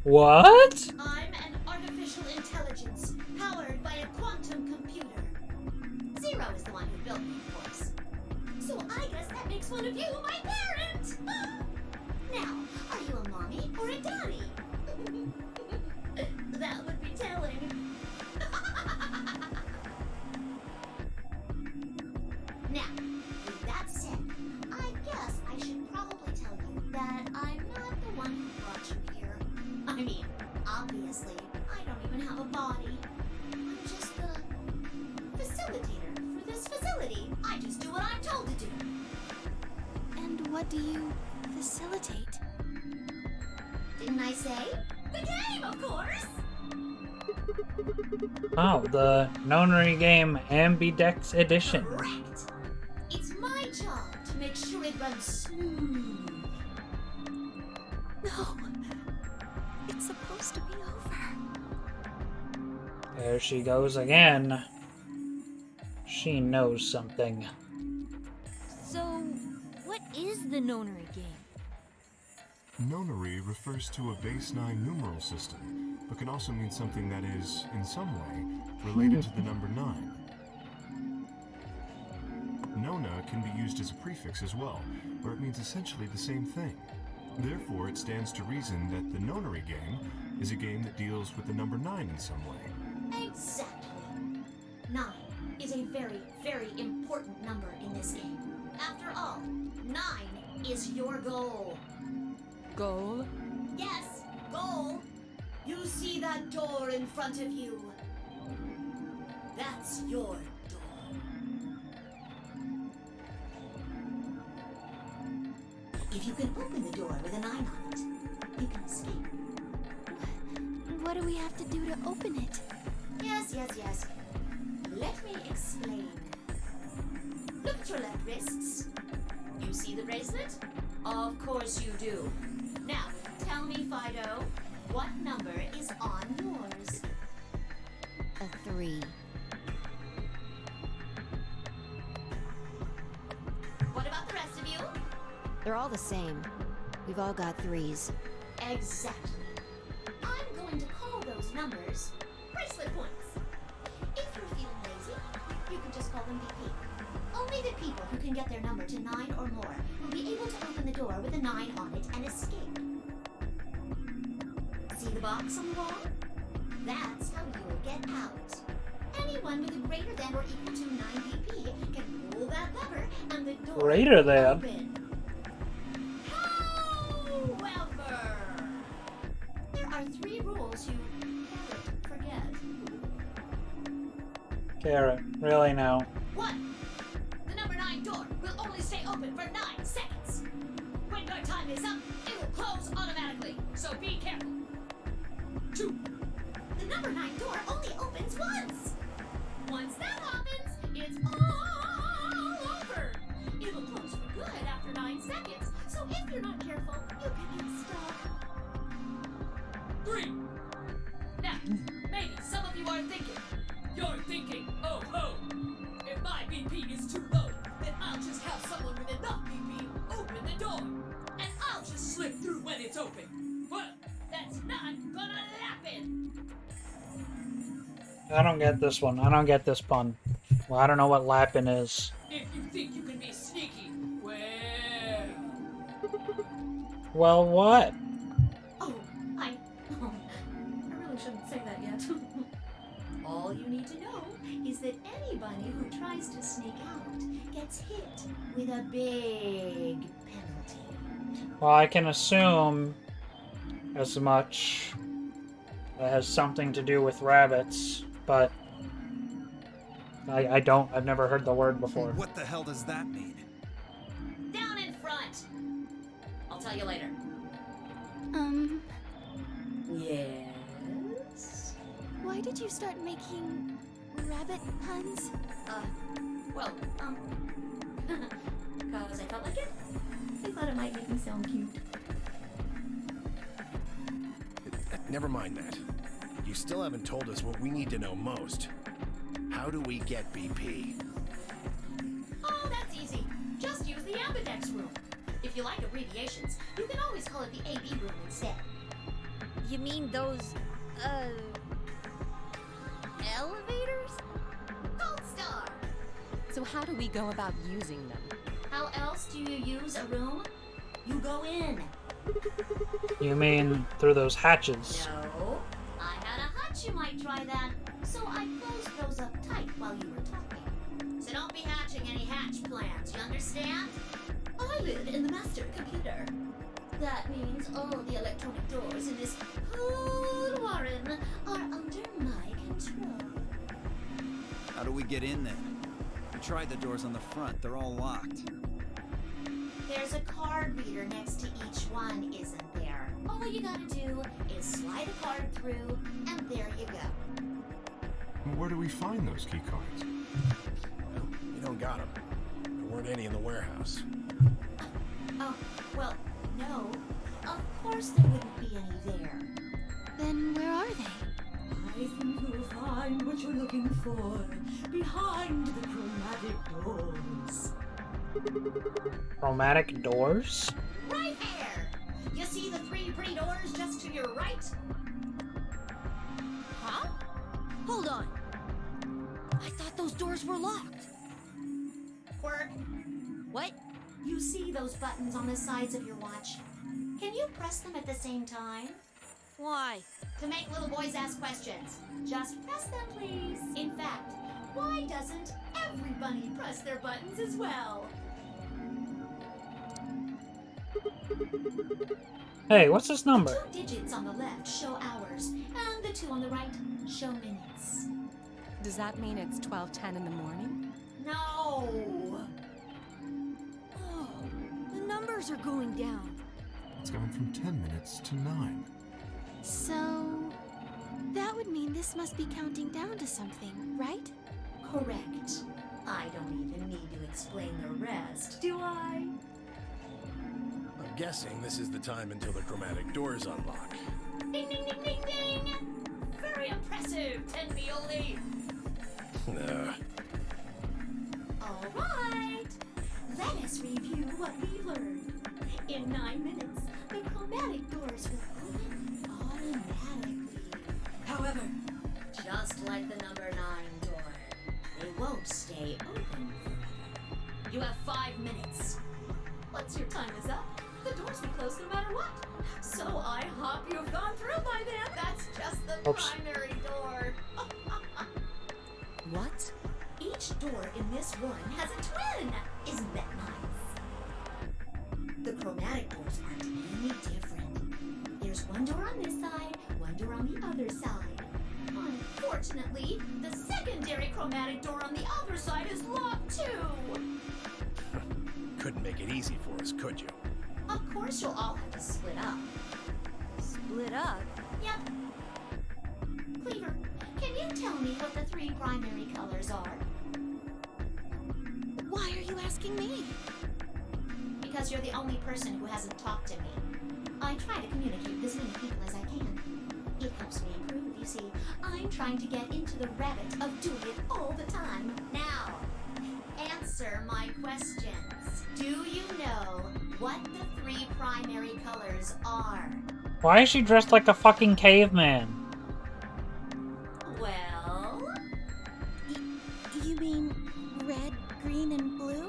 What? I'm an artificial intelligence powered by a quantum computer. Zero is the one who built me, of course. So I guess that makes one of you my parent. Now, are you a mommy or a daddy? That would be telling. Now, with that said, I guess I should probably tell you that I'm not the one who brought you here. I mean, obviously, I don't even have a body. I'm just the facilitator. I just do what I'm told to do. And what do you facilitate? Didn't I say? The game, of course! Oh, the Nonary game Ambidex Edition. Correct! It's my job to make sure it runs smooth. No. It's supposed to be over. There she goes again. She knows something. So, what is the Nonary game? Nonary refers to a base 9 numeral system, but can also mean something that is, in some way, related to the number 9. Nona can be used as a prefix as well, where it means essentially the same thing. Therefore, it stands to reason that the Nonary game is a game that deals with the number 9 in some way. Exactly. 9 is a very, very important number in this game. After all, 9 is your goal. Goal? Yes, goal. You see that door in front of you? That's your door. If you can open the door with a 9 on it, you can escape. What do we have to do to open it? Yes. Let me explain. Look at your left wrists. You see the bracelet? Of course you do. Now, tell me, Fido, what number is on yours? A 3. What about the rest of you? They're all the same. We've all got 3s. Exactly. I'm going to call those numbers bracelet points. If you're feeling lazy, you can just call them BP. Only the people who can get their number to 9 or more will be able to open the door with a 9 on it and escape. See the box on the wall? That's how you'll get out. Anyone with a greater than or equal to 9 BP can pull that lever and the door Greater will than? open. However, there are 3 rules you can't forget. Carrot, really now. 1. The number 9 door will only stay open for 9 seconds. When your time is up, it will close automatically, so be careful. 2. The number 9 door only opens once. Once that happens, it's all over. It'll close for good after 9 seconds, so if you're not careful, you can get stuck. 3. Now, maybe some of you are thinking, you're thinking, oh ho, if my BP is too low, then I'll just have someone with enough BP open the door, and I'll just slip through when it's open. Well, that's not gonna happen. I don't get this one. I don't get this pun. Well, I don't know what lapping is. If you think you can be sneaky, well... Well, what? Oh, I really shouldn't say that yet. All you need to know is that anybody who tries to sneak out gets hit with a big penalty. Well, I can assume as much that has something to do with rabbits, but I've never heard the word before. What the hell does that mean? Down in front! I'll tell you later. Yes? Why did you start making rabbit puns? Well, because I felt like it. I thought it might make me sound cute. Never mind that. You still haven't told us what we need to know most. How do we get BP? Oh, that's easy. Just use the Ambidex room. If you like abbreviations, you can always call it the AB room instead. You mean those, elevators? Gold Star! So how do we go about using them? How else do you use a room? You go in. You mean through those hatches? No. I had a hunch you might try that, so I closed those up tight while you were talking. So don't be hatching any hatch plans, you understand? I live in the master computer. That means all the electronic doors in this whole warren are under my control. How do we get in then? tried the doors on the front. They're all locked. There's a card reader next to each one, isn't there? All you gotta do is slide a card through, and there you go. Where do we find those key cards? Well, you don't got them. There weren't any in the warehouse. Oh, well, no. Of course there wouldn't be any there. Then where are they? I think you'll find what you're looking for behind the chromatic doors. Chromatic doors? Right here! You see the 3 pretty doors just to your right? Huh? Hold on. I thought those doors were locked. Quirk, What? you see those buttons on the sides of your watch? Can you press them at the same time? Why? To make little boys ask questions. Just press them, please. In fact, why doesn't everybody press their buttons as well? Hey, what's this The number? 2 digits on the left show hours, and the 2 on the right show minutes. Does that mean it's 12:10 in the morning? No! Oh, the numbers are going down. It's gone from 10 minutes to 9. So, that would mean this must be counting down to something, right? Correct. I don't even need to explain the rest, do I? I'm guessing this is the time until the chromatic doors unlock. Ding, ding, ding, ding, ding! Very impressive, Tenbioli! All right, let us review what we learned. In 9 minutes, the chromatic doors will open automatically. However, just like the number 9 door, they won't stay open forever. You have 5 minutes. Once your time is up, the doors will close no matter what. So I hope you've gone through by then. That's just the Oops. primary door. What? Each door in this one has a twin. Isn't that nice? The chromatic doors are totally different. There's one door on this side, one door on the other side. Unfortunately, the secondary chromatic door on the other side is locked too. Couldn't make it easy for us, could you? Of course you'll all have to split up. Split up? Yep. Cleaver, can you tell me what the 3 primary colors are? Why are you asking me? Because you're the only person who hasn't talked to me. I try to communicate with as many people as I can. It helps me improve, you see. I'm trying to get into the rabbit of doing it all the time. Now, answer my questions. Do you know what the 3 primary colors are? Why is she dressed like a fucking caveman? Well, You mean red, green, and blue?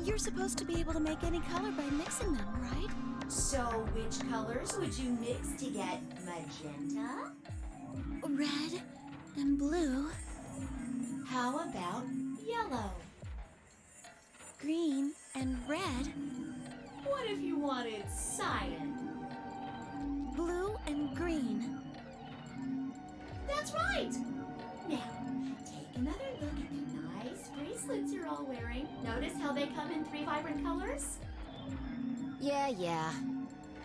You're supposed to be able to make any color by mixing them, right? so which colors would you mix to get magenta? Red and blue, How about yellow? green and red, What if you wanted cyan? blue and green. That's right! Now, take another look at the nice bracelets you're all wearing. Notice how they come in 3 vibrant colors? Yeah.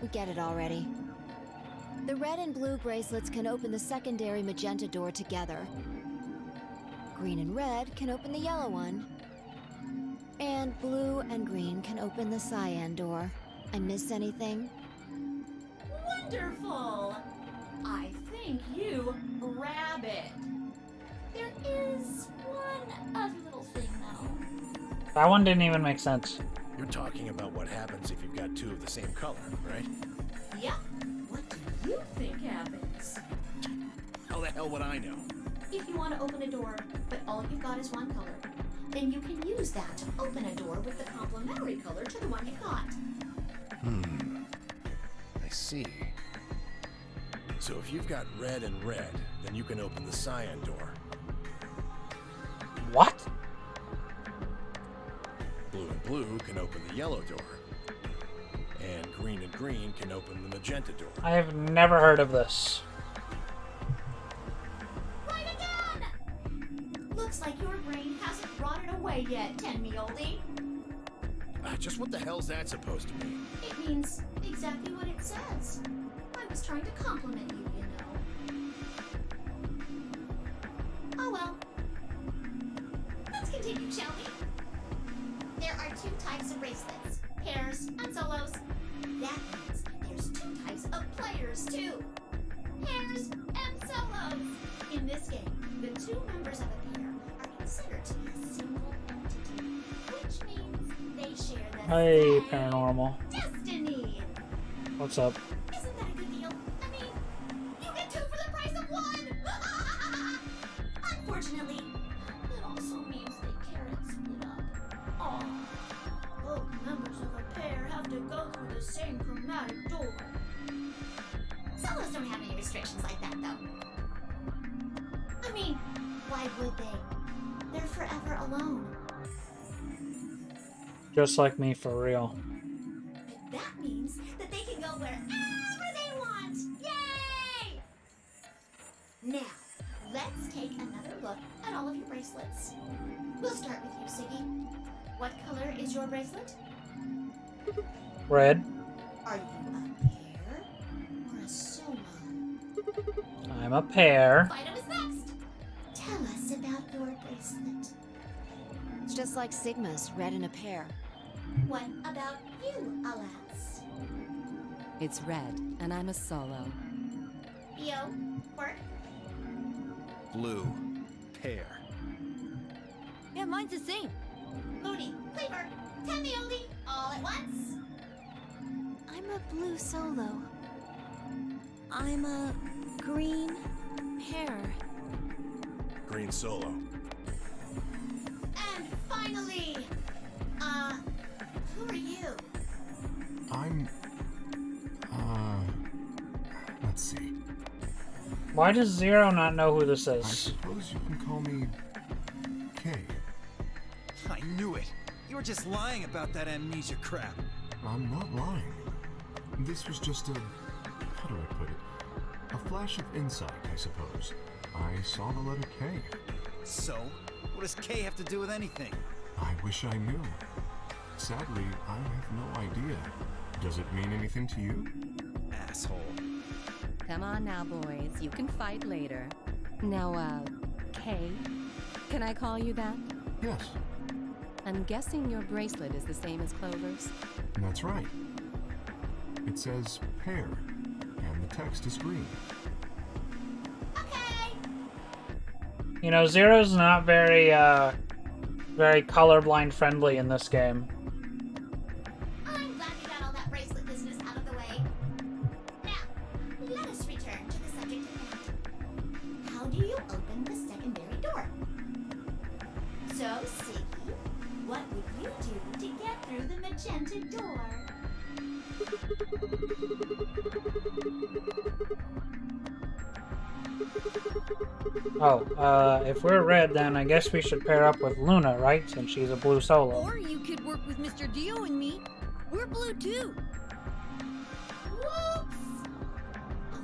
We get it already. The red and blue bracelets can open the secondary magenta door together. Green and red can open the yellow one. And blue and green can open the cyan door. I missed anything? Wonderful! I think you rabbit. There is one other little thing, though. That one didn't even make sense. You're talking about what happens if you've got 2 of the same color, right? Yep. What do you think happens? How the hell would I know? If you want to open a door, but all you've got is one color, then you can use that to open a door with the complementary color to the one you've got. I see. So if you've got red and red, then you can open the cyan door. What? Blue and blue can open the yellow door. And green can open the magenta door. I have never heard of this. Right again! Looks like your brain hasn't rotted away way yet, Tenmi-oldie. Just what the hell's that supposed to mean? It means exactly what it says. I was trying to compliment you, you know. Oh well. Let's continue, shall we? There are 2 types of bracelets, pairs and solos. That means there's 2 types of players, too. Pairs and solos. In this game, the 2 members of a pair are considered to be a single entity, which means they share the Hey, same paranormal. destiny. What's up? Isn't that a good deal? I mean, you get 2 for the price of 1! Unfortunately, it also means they can't split up. Aw. Both members of a pair have to go through the same chromatic door. Solos don't have any restrictions like that, though. I mean, why would they? They're forever alone. Just like me, for real. But that means that they can go wherever they want! Yay! Now, let's take another look at all of your bracelets. We'll start with you, Siggy. What color is your bracelet? Red. Are you a pair or a solo? I'm a pair. Fido is next. Tell us about your bracelet. It's just like Sigma's, red in a pair. What about you, Alas? It's red, and I'm a solo. Bio, Quirk, Blue. Pair. Yeah, mine's the same. Moody, Cleaver, Tenmi-oldie, all at once. I'm a blue solo. I'm a green pair. Green solo. And finally, who are you? I'm... let's see. Why does Zero not know who this I is? suppose you can call me... Kay. I knew it. You were just lying about that amnesia crap. I'm not lying. This was just a... how do I put it? A flash of insight, I suppose. I saw the letter K. So, what does K have to do with anything? I wish I knew. Sadly, I have no idea. Does it mean anything to you? Asshole. Come on now, boys. You can fight later. Now, Kay? Can I call you that? Yes, I'm guessing your bracelet is the same as Clover's. that's right. It says pair, and the text is green. Okay. You know, Zero's not very colorblind friendly in this game. I'm glad we got all that bracelet business out of the way. Now, let us return to the subject at hand. How do you open the secondary door? So, Siggy, what would you do to get through the magenta door? Oh, if we're red, then I guess we should pair up with Luna, right? Since she's a blue solo. Or you could work with Mr. Dio and me. We're blue too. Whoops!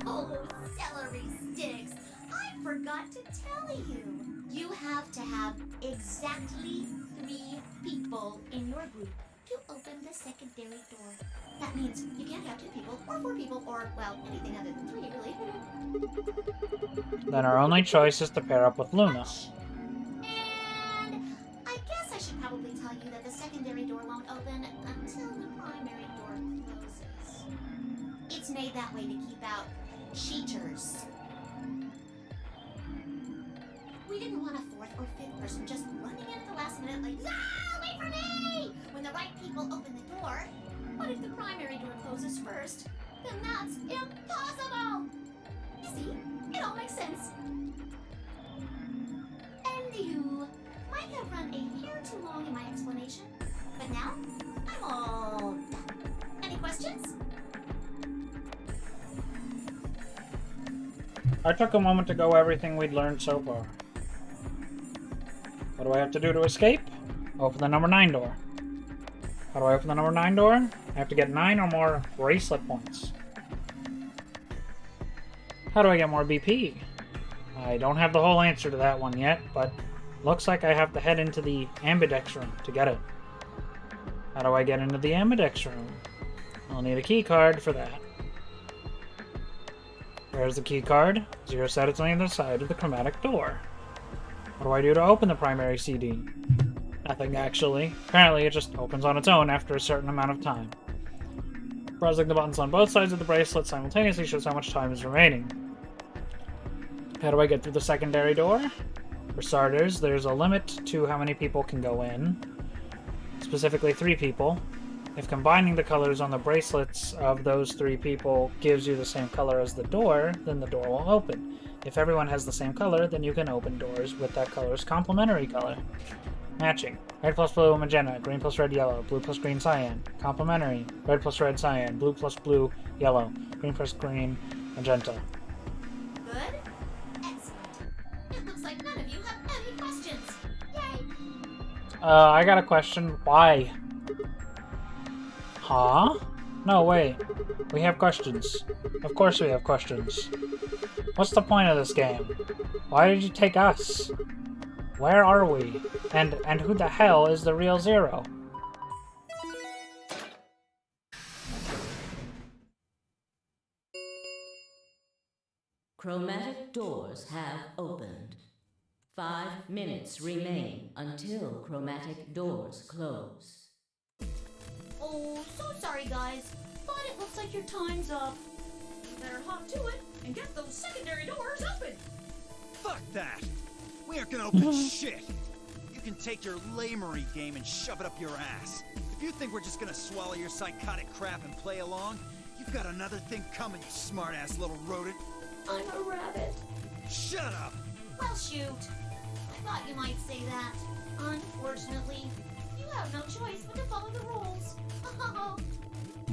Oh, celery sticks! I forgot to tell you. You have to have exactly 3 people in your group to open the secondary door. That means you can't have 2 people, or 4 people, or, well, anything other than 3, really. Then our only choice is to pair up with Luna. And I guess I should probably tell you that the secondary door won't open until the primary door closes. It's made that way to keep out cheaters. We didn't want a 4th or 5th person just running in at the last minute like, ah, wait for me! When the right people open the door. But if the primary door closes first, then that's impossible! You see, it all makes sense. And you might have run a hair too long in my explanation, but now I'm all done. Any questions? I took a moment to go over everything we'd learned so far. What do I have to do to escape? Open the number 9 door. How do I open the number 9 door? I have to get 9 or more bracelet points. How do I get more BP? I don't have the whole answer to that one yet, but Looks like I have to head into the ambidex room to get it. How do I get into the ambidex room? I'll need a key card for that. Where's the key card? Zero said it's on the other side of the chromatic door. What do I do to open the primary CD? Nothing, actually. Apparently, it just opens on its own after a certain amount of time. Pressing the buttons on both sides of the bracelet simultaneously shows how much time is remaining. How do I get through the secondary door? For starters, there's a limit to how many people can go in. Specifically 3 people. If combining the colors on the bracelets of those 3 people gives you the same color as the door, then the door will open. If everyone has the same color, then you can open doors with that color's complementary color. Matching. Red plus blue, magenta. Green plus red, yellow. Blue plus green, cyan. Complementary. Red plus red, cyan. Blue plus blue, yellow. Green plus green, magenta. Good? Excellent. It looks like none of you have any questions. Yay! I got a question. Why? Huh? No, wait. We have questions. Of course we have questions. What's the point of this game? Why did you take us? Where are we? And who the hell is the real Zero? Chromatic doors have opened. 5 minutes remain until chromatic doors close. Oh, so sorry, guys, but it looks like your time's up. You better hop to it and get those secondary doors open. Fuck that! We aren't gonna open shit! You can take your lamery game and shove it up your ass. If you think we're just gonna swallow your psychotic crap and play along, you've got another thing coming, you smart-ass little rodent. I'm a rabbit. Shut up! Well, shoot. I thought you might say that. Unfortunately, you have no choice but to follow the rules.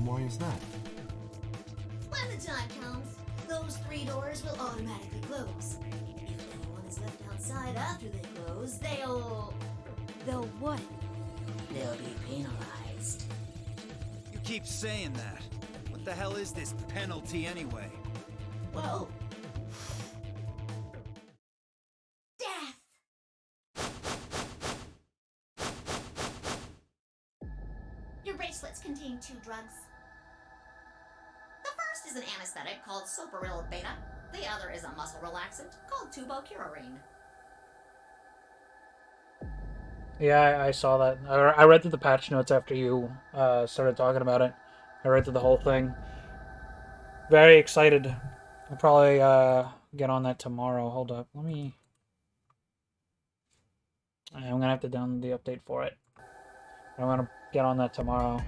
Why is that? When the time comes, those 3 doors will automatically close. If anyone is left outside after they close, they'll what? They'll be penalized. You keep saying that. What the hell is this penalty anyway? Well, death! Your bracelets contain 2 drugs. The first is an anesthetic called Soparil Beta. The other is a muscle relaxant called Tubocurarine. Yeah, I saw that. I read through the patch notes after you started talking about it. I read through the whole thing. Very excited. I'll probably get on that tomorrow. Hold up. I'm gonna have to download the update for it. I'm gonna get on that tomorrow.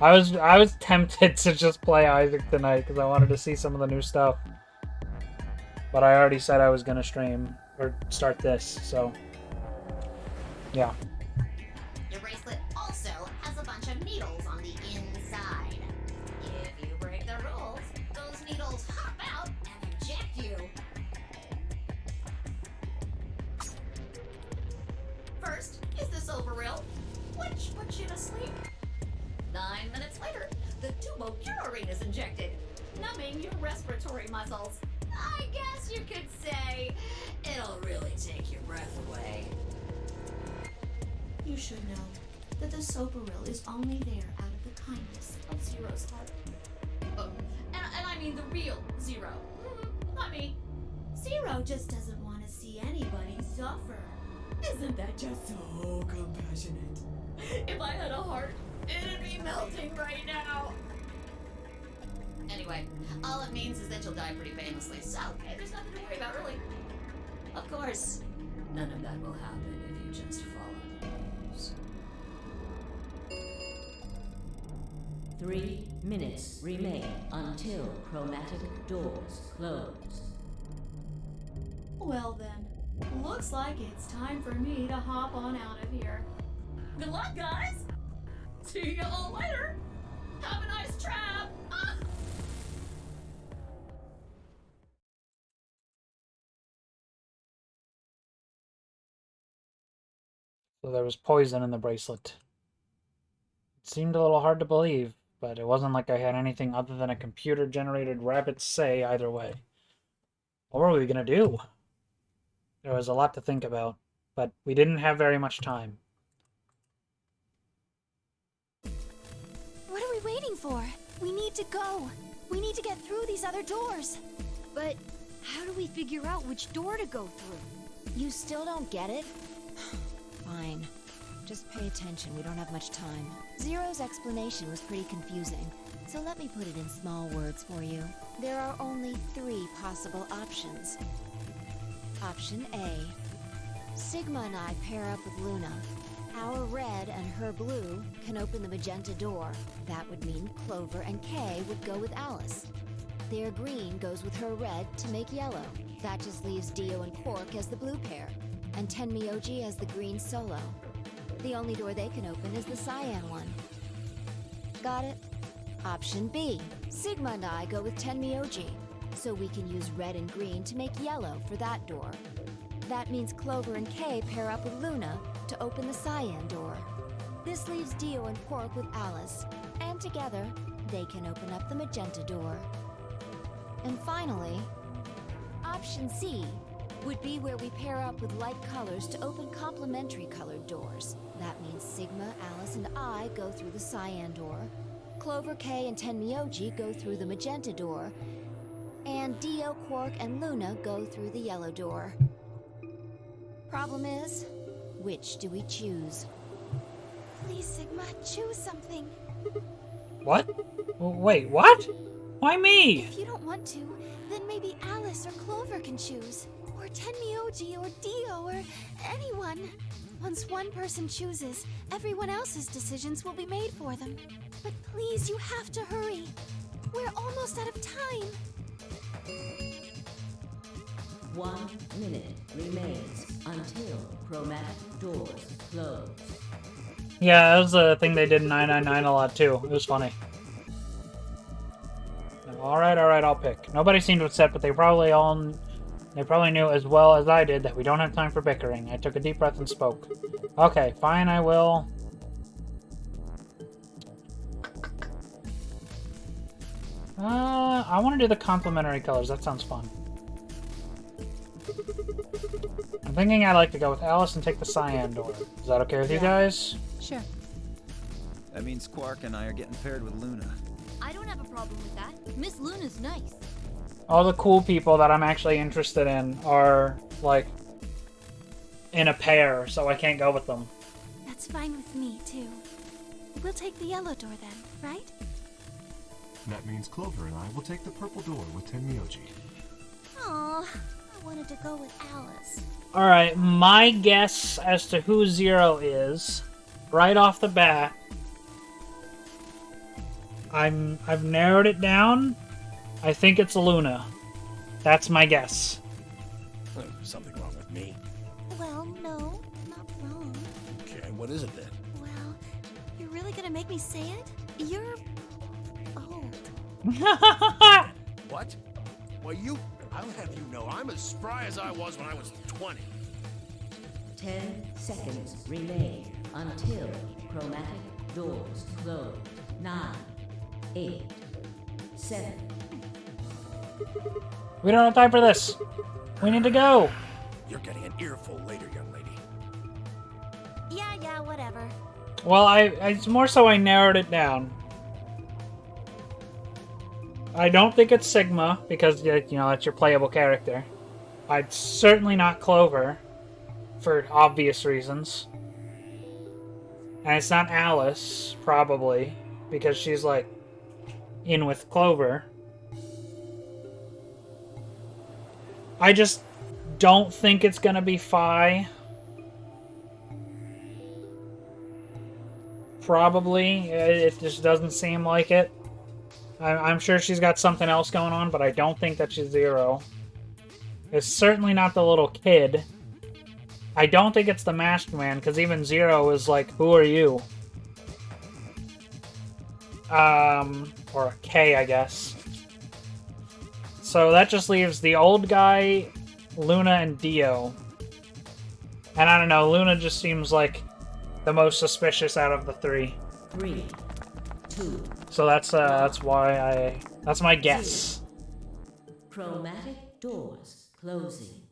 I was tempted to just play Isaac tonight because I wanted to see some of the new stuff. But I already said I was gonna stream or start this, so yeah. Your bracelet also has a bunch of needles on the inside. If you break the rules, those needles hop out and inject you. First is the Soparil, which puts you to sleep. 9 minutes later, the Tubocurarine is injected, numbing your respiratory muscles. I guess you could say it'll really take your breath away. You should know that the Soparil is only there out of the kindness of Zero's heart. Oh, and I mean the real Zero. Not me. Zero just doesn't want to see anybody suffer. Isn't that just so compassionate? If I had a heart, it'd be melting right now. Anyway, all it means is that you'll die pretty painlessly, so there's nothing to worry about, really. Of course, none of that will happen if you just follow the rules. 3 minutes remain until chromatic doors close. Well then, looks like it's time for me to hop on out of here. Good luck, guys! See you all later! Have a nice trap! Ah! So there was poison in the bracelet. It seemed a little hard to believe, but it wasn't like I had anything other than a computer-generated rabbit say either way. What were we gonna do? There was a lot to think about. but we didn't have very much time. What are we waiting for? We need to go. We need to get through these other doors. But how do we figure out which door to go through? You still don't get it? Fine. Just pay attention, we don't have much time. Zero's explanation was pretty confusing, so let me put it in small words for you. There are only 3 possible options. Option A. Sigma and I pair up with Luna. Our red and her blue can open the magenta door. That would mean Clover and Kay would go with Alice. Their green goes with her red to make yellow. That just leaves Dio and Quark as the blue pair, and Tenmyoji as the green solo. The only door they can open is the cyan one. Got it? Option B. Sigma and I go with Tenmyoji, so we can use red and green to make yellow for that door. That means Clover and Kay pair up with Luna to open the cyan door. This leaves Dio and Quark with Alice, and together, they can open up the magenta door. And finally, option C would be where we pair up with light colors to open complementary colored doors. That means Sigma, Alice, and I go through the cyan door, Clover, Kay, and Tenmyoji go through the magenta door, and Dio, Quark, and Luna go through the yellow door. Problem is, which do we choose? Please, Sigma, choose something. What? Wait, what? Why me? If you don't want to, then maybe Alice or Clover can choose. Or Tenmyoji or Dio or anyone. Once one person chooses, everyone else's decisions will be made for them. But please, you have to hurry. We're almost out of time. 1 minute remains until chromatic doors close. Yeah, that was a thing they did in 999 a lot too. It was funny. Alright, I'll pick. Nobody seemed upset, but they probably knew as well as I did that we don't have time for bickering. I took a deep breath and spoke. Okay, fine, I will. I want to do the complementary colors. That sounds fun. I'm thinking I'd like to go with Alice and take the cyan door. Is that okay with you guys? Sure. That means Quark and I are getting paired with Luna. I don't have a problem with that. Miss Luna's nice. All the cool people that I'm actually interested in are, like, in a pair, so I can't go with them. That's fine with me, too. We'll take the yellow door then, right? That means Clover and I will take the purple door with Tenmyoji. Aw, I wanted to go with Alice. Alright, my guess as to who Zero is, right off the bat, I've narrowed it down. I think it's Luna. That's my guess. Oh, something wrong with me. Well, no, not wrong. Okay, what is it then? Well, you're really gonna make me say it? You're old. What? Well, I'll have you know, I'm as spry as I was when I was 20. 10 seconds remain until chromatic doors close. 9, 8, 7. We don't have time for this. We need to go. You're getting an earful later, young lady. Yeah, whatever. Well, it's more so I narrowed it down. I don't think it's Sigma, because, you know, that's your playable character. It's certainly not Clover, for obvious reasons. And it's not Alice, probably, because she's, like, in with Clover. I just don't think it's gonna be Phi. Probably. It just doesn't seem like it. I'm sure she's got something else going on, but I don't think that she's Zero. It's certainly not the little kid. I don't think it's the Masked Man, because even Zero is like, who are you? Or K, I guess. So that just leaves the old guy, Luna, and Dio. And I don't know, Luna just seems like the most suspicious out of the 3. 3, 2. So that's why that's my guess. Chromatic doors closing.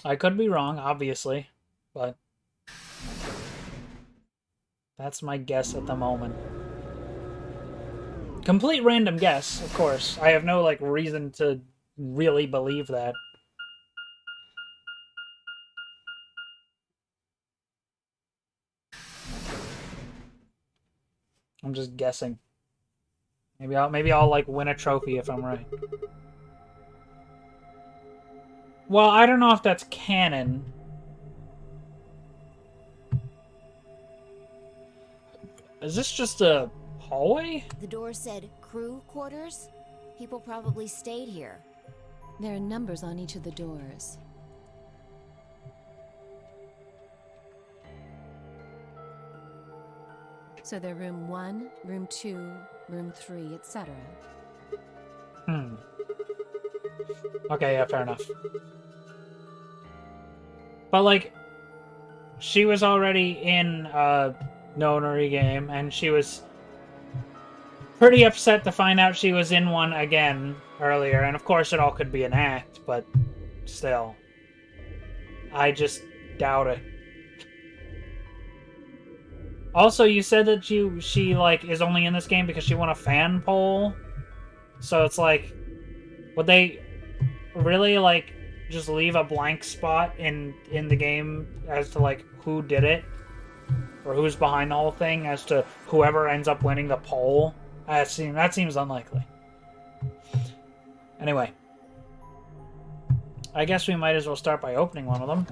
I could be wrong, obviously. But that's my guess at the moment. Complete random guess, of course. I have no, like, reason to really believe that. I'm just guessing. Maybe I'll like win a trophy if I'm right. Well, I don't know if that's canon. Is this just a hallway? The door said crew quarters. People probably stayed here. There are numbers on each of the doors. So they're room 1, room 2, room 3, etc. Okay, yeah, fair enough. But, like, she was already in a Nonary game, and she was pretty upset to find out she was in one again earlier. And, of course, it all could be an act, but still. I just doubt it. Also, you said that she like, is only in this game because she won a fan poll. So it's like, would they really, like, just leave a blank spot in the game as to, like, who did it? Or who's behind the whole thing as to whoever ends up winning the poll? That seems unlikely. Anyway. I guess we might as well start by opening one of them.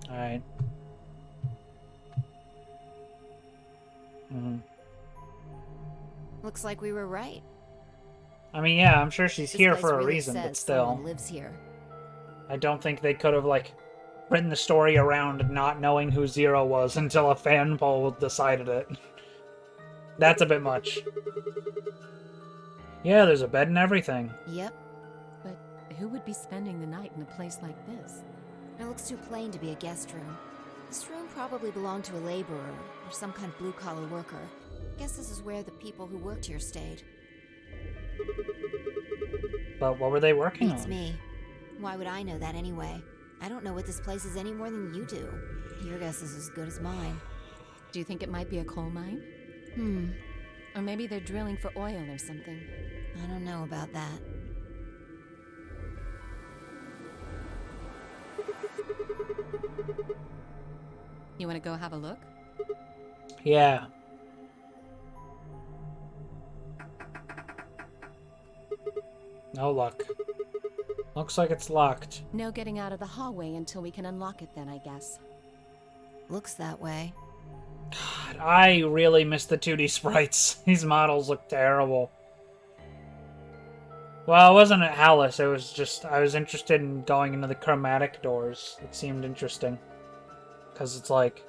Alright. Looks like we were right. I mean, yeah, I'm sure she's This here place for a really reason, says but still. someone lives here. I don't think they could have, like, written the story around not knowing who Zero was until a fan poll decided it. That's a bit much. Yeah, there's a bed and everything. Yep. But who would be spending the night in a place like this? It looks too plain to be a guest room. This room probably belonged to a laborer or some kind of blue-collar worker. Guess this is where the people who worked here stayed. But what were they working It's on? me. Why would I know that anyway? I don't know what this place is any more than you do. Your guess is as good as mine. Do you think it might be a coal mine? Or maybe they're drilling for oil or something. I don't know about that. You want to go have a look? Yeah. No luck. Looks like it's locked. No getting out of the hallway until we can unlock it then, I guess. Looks that way. God, I really miss the 2D sprites. These models look terrible. Well, it wasn't at Hallis, it was just, I was interested in going into the chromatic doors. It seemed interesting. Because it's like,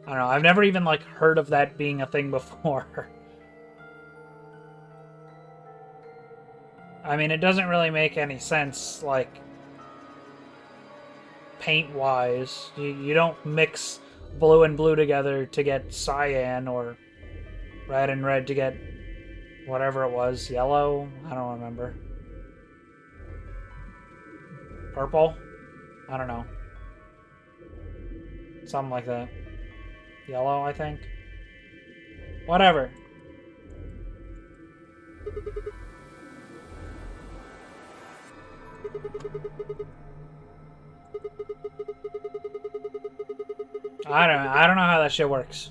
I don't know, I've never even, like, heard of that being a thing before. I mean, it doesn't really make any sense, like, paint-wise. You don't mix blue and blue together to get cyan, or red and red to get whatever it was. Yellow? I don't remember. Purple? I don't know. Something like that. Yellow, I think. Whatever. I don't know how that shit works.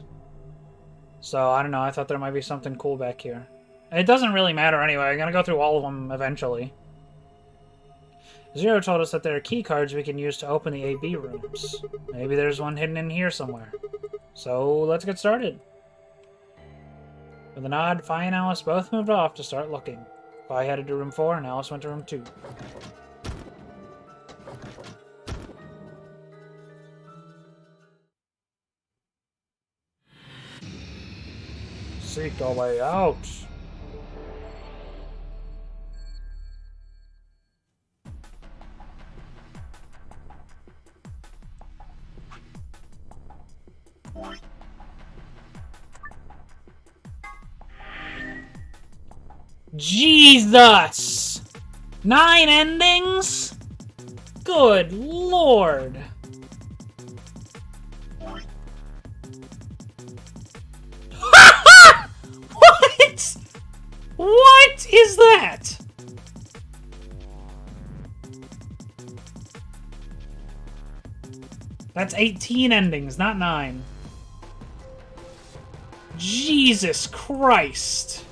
So, I don't know. I thought there might be something cool back here. It doesn't really matter anyway. I'm gonna go through all of them eventually. Zero told us that there are key cards we can use to open the AB rooms. Maybe there's one hidden in here somewhere. So, let's get started. With a nod, Fi and Alice both moved off to start looking. Fi headed to room 4 and Alice went to room 2. Seek a way out. Jesus! 9 endings? Good lord. What? What is that? That's 18 endings, not 9. Jesus Christ.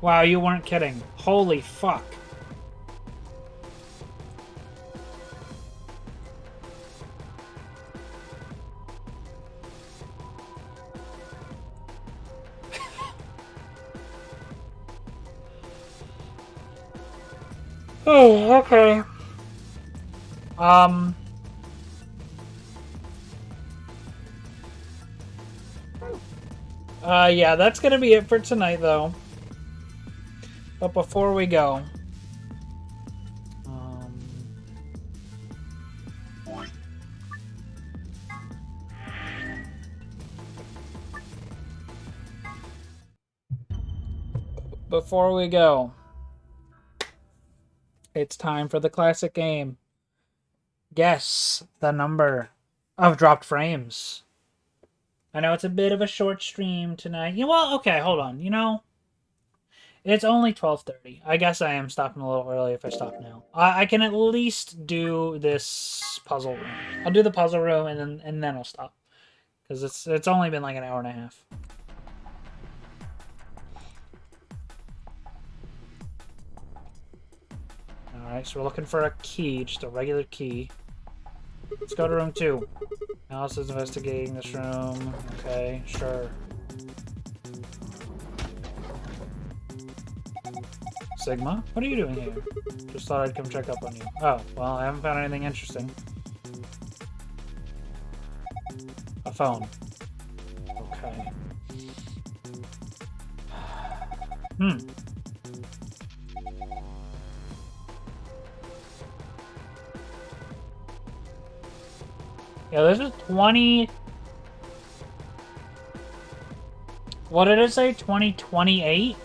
Wow, you weren't kidding. Holy fuck. Oh, okay. Yeah, that's gonna be it for tonight, though. But before we go, it's time for the classic game. Guess the number of dropped frames. I know it's a bit of a short stream tonight. Yeah, well, okay, hold on. You know, it's only 12:30. I guess I am stopping a little early if I stop now. I can at least do this puzzle room. I'll do the puzzle room and then I'll stop. Because it's only been like an hour and a half. Alright, so we're looking for a key, just a regular key. Let's go to room 2. Alice is investigating this room. Okay, sure. Sigma, what are you doing here? Just thought I'd come check up on you. Oh, well, I haven't found anything interesting. A phone. Okay. Yeah, this is 20... What did it say? 2028?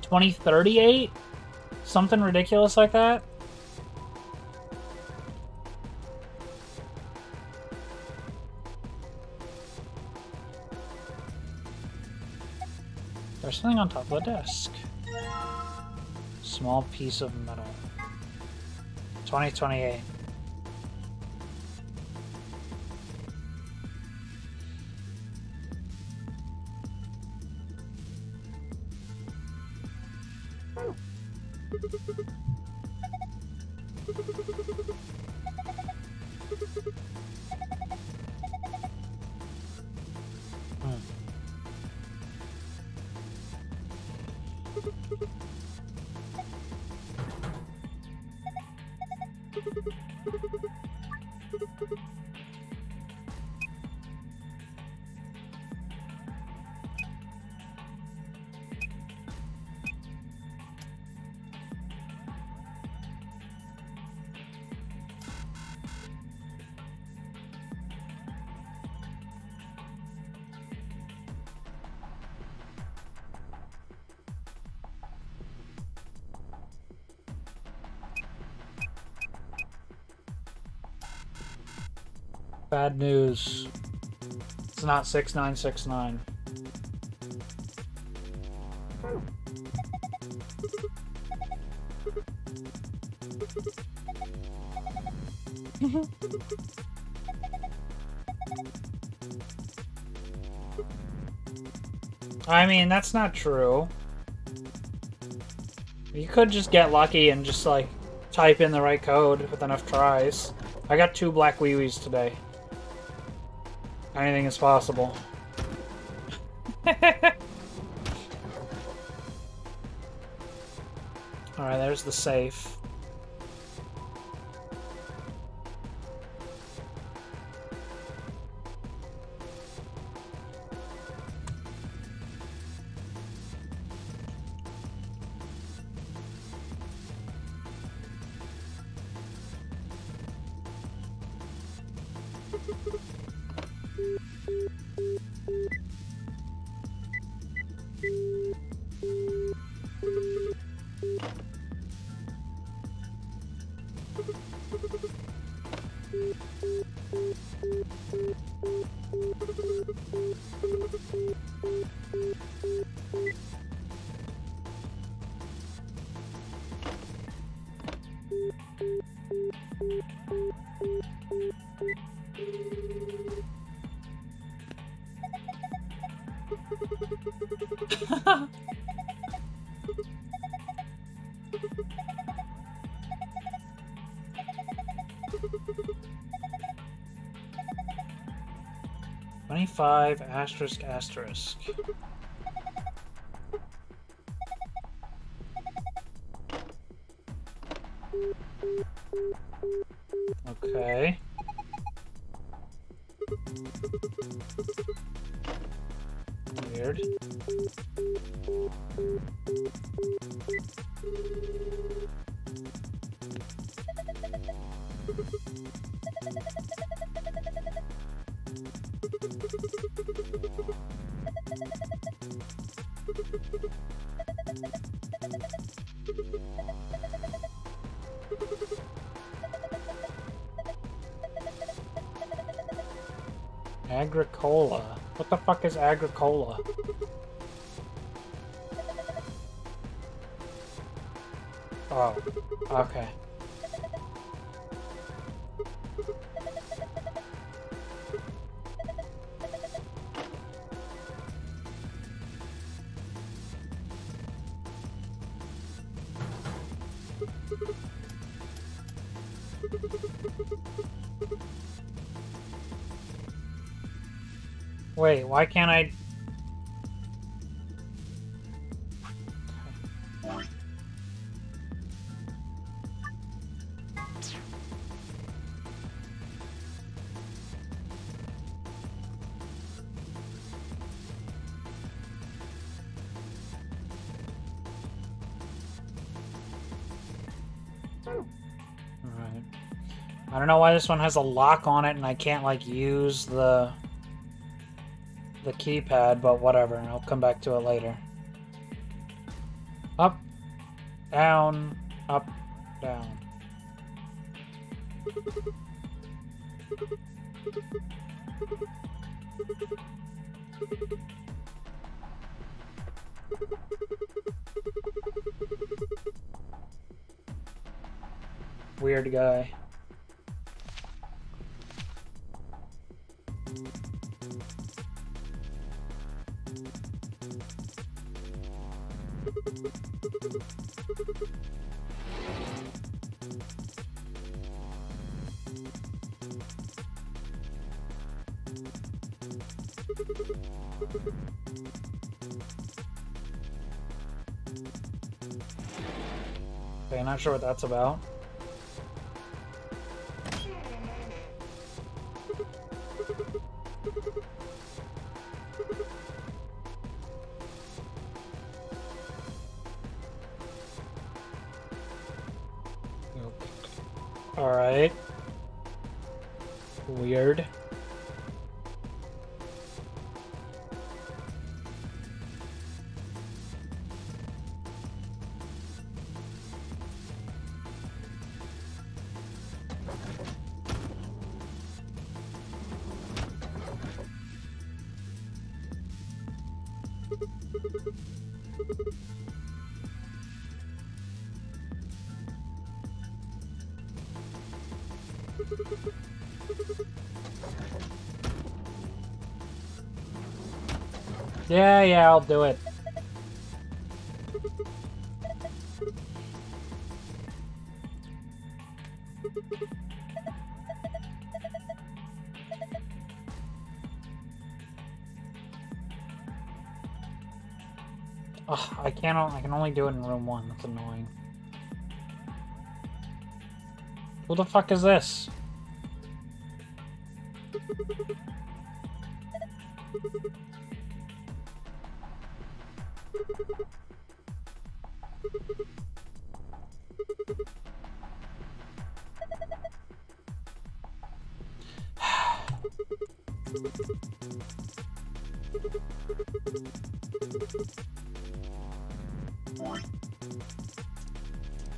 2038? Something ridiculous like that? There's something on top of the desk. Small piece of metal. 2028. Bad news. It's not 6969. I mean, that's not true. You could just get lucky and just, like, type in the right code with enough tries. I got 2 black wee-wees today. Anything is possible. Alright, there's the safe. $25 asterisk asterisk. Okay. Weird. Agricola. What the fuck is Agricola? Oh, okay. Wait, why can't I... Alright. I don't know why this one has a lock on it and I can't, like, use the keypad, but whatever. I'll come back to it later. Up, down, up, down. Weird guy. Okay, not sure what that's about. Alright. Weird. Yeah, I'll do it. Ugh, I can only do it in room 1. That's annoying. Who the fuck is this?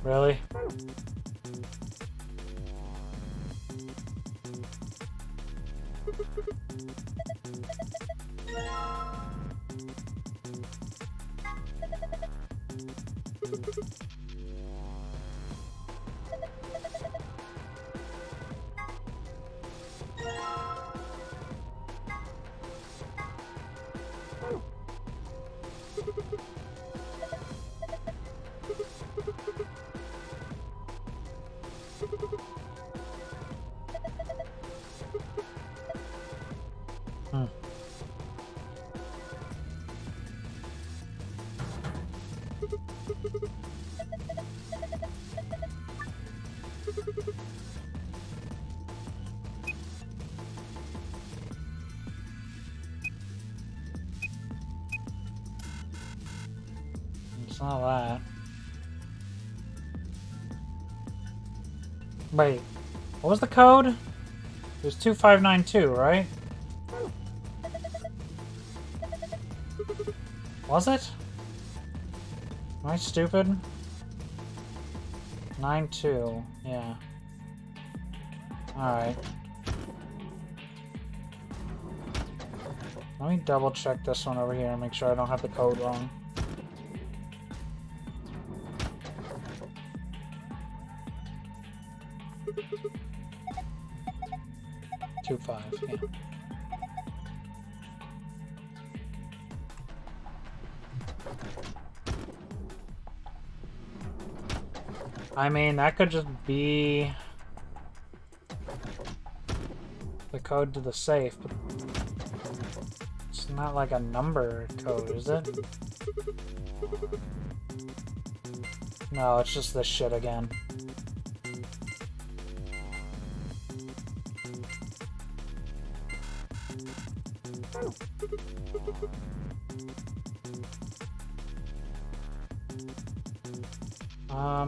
Really? It's not that. Wait, what was the code? It was 2592, right? Was it? Am I stupid? 92, yeah. Alright. Let me double check this one over here and make sure I don't have the code wrong. Two five, yeah. I mean, that could just be the code to the safe, but it's not like a number code, is it? No, it's just this shit again.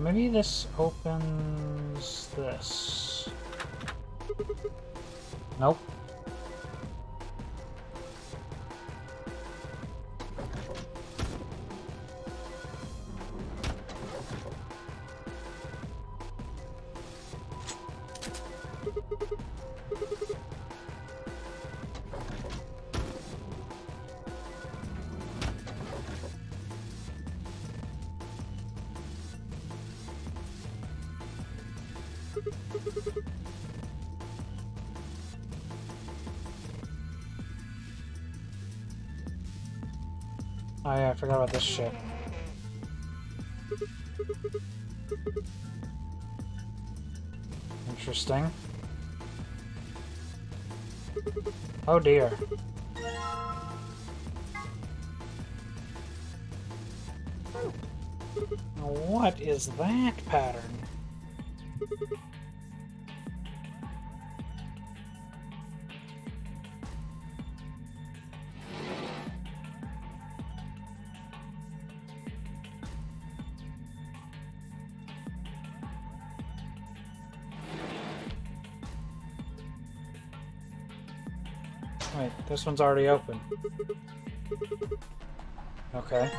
Maybe this opens this. Nope. Oh yeah, I forgot about this shit. Interesting. Oh dear. What is that pattern? Wait, this one's already open. Okay.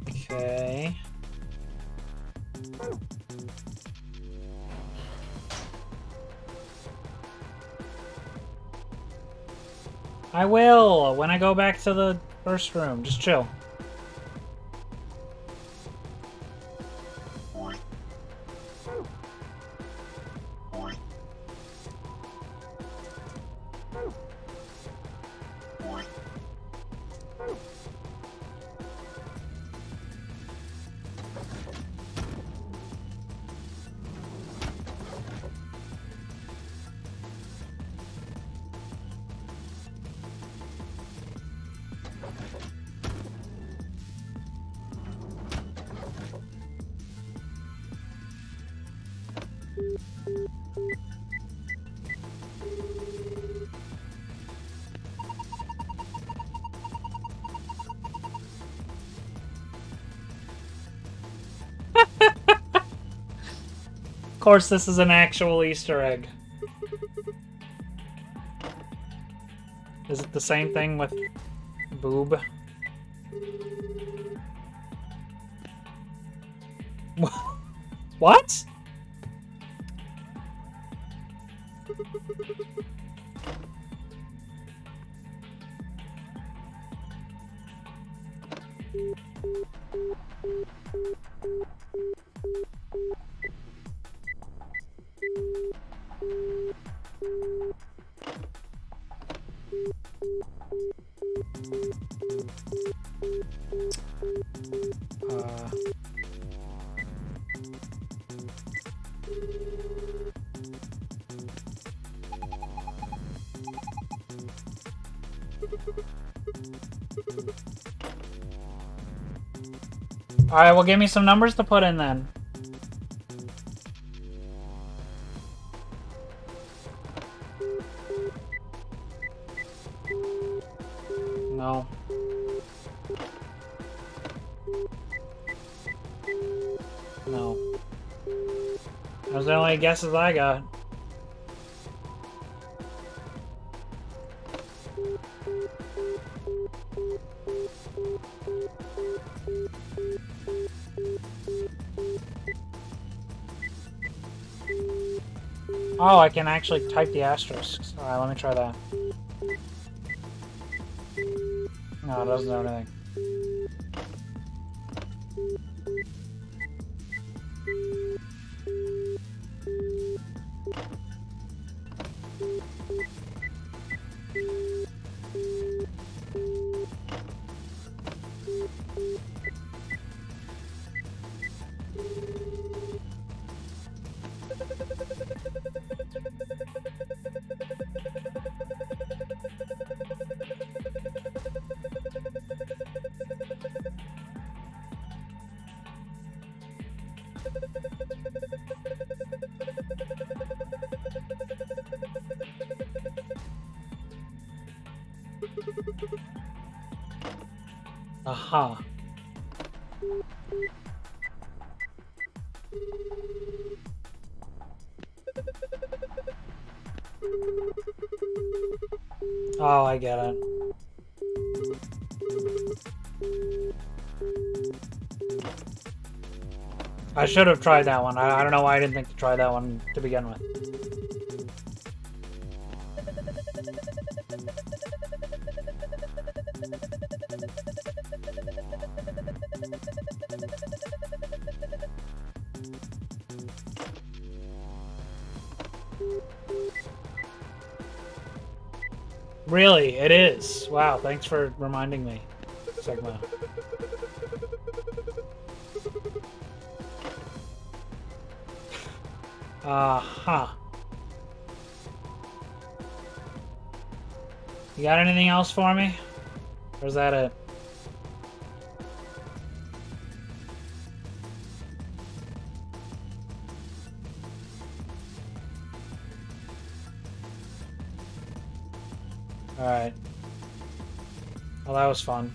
Okay. I will when I go back to the first room. Just chill. course, this is an actual Easter egg. Is it the same thing with boob? What? Alright, well, give me some numbers to put in then. No. No. Those are the only guesses I got. Oh, I can actually type the asterisks. Alright, let me try that. No, it doesn't do anything. Aha. Oh, I get it. I should have tried that one. I don't know why I didn't think to try that one to begin with. Really, it is. Wow, thanks for reminding me, Sigma. Aha. You got anything else for me? Or is that it? Alright. Well, that was fun.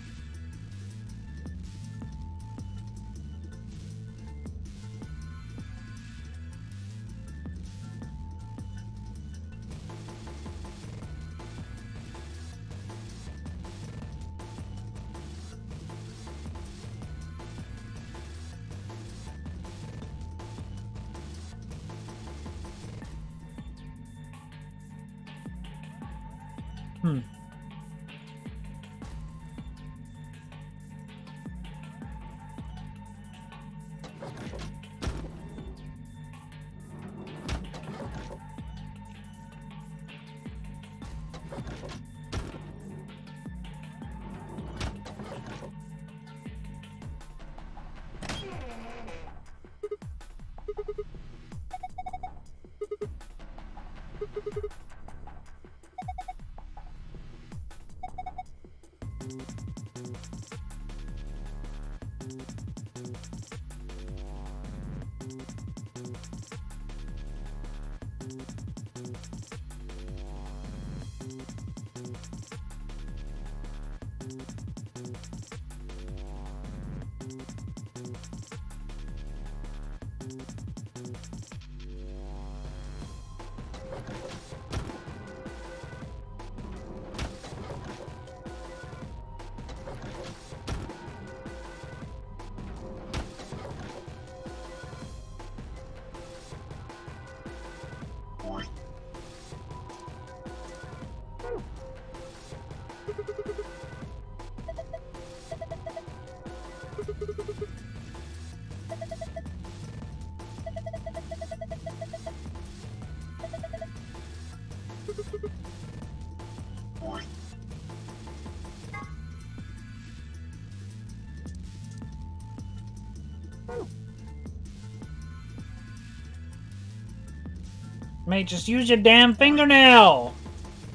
Mate, just use your damn fingernail!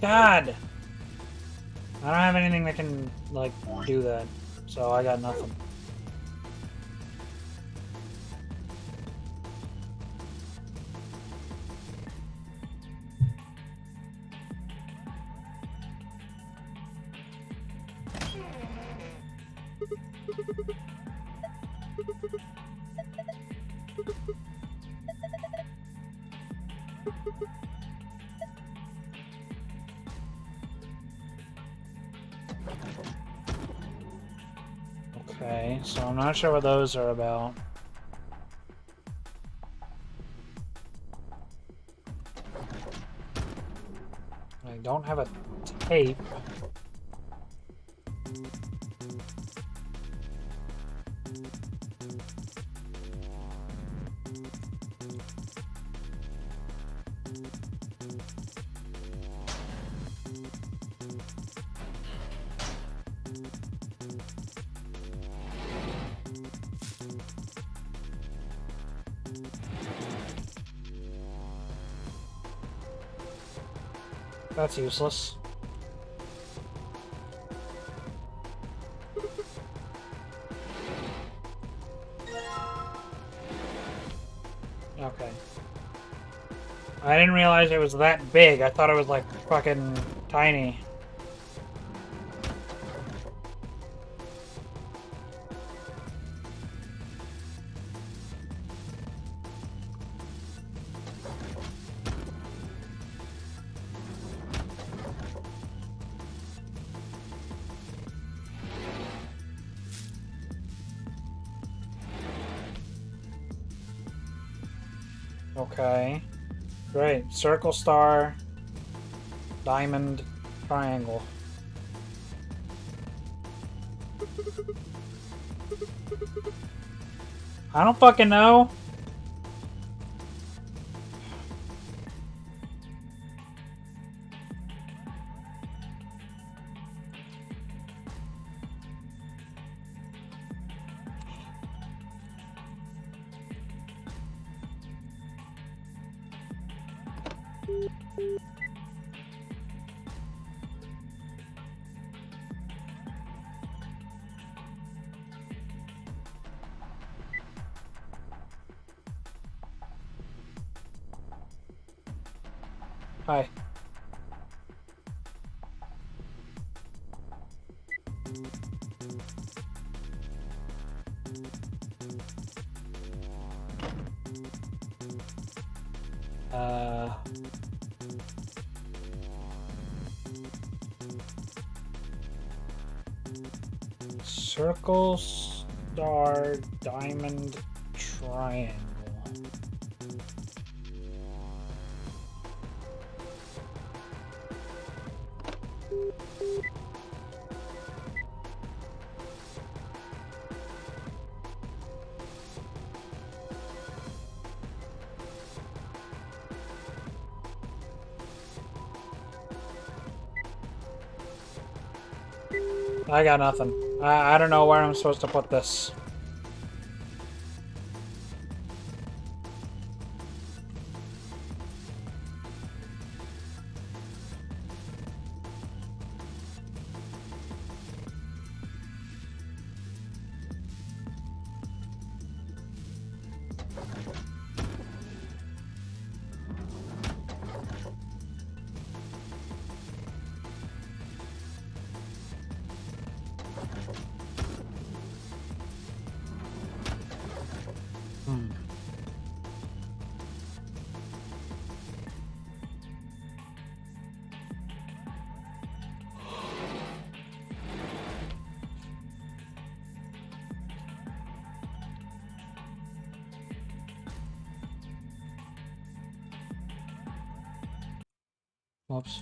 God! I don't have anything that can, like, do that. So I got nothing. Okay, so I'm not sure what those are about. I don't have a tape. That's useless. Okay. I didn't realize it was that big. I thought it was like fucking tiny. Okay. Great. Circle, star, diamond, triangle. I don't fucking know. Hi. Circle, star, diamond, triangle. I got nothing. I don't know where I'm supposed to put this. Whoops.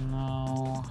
No.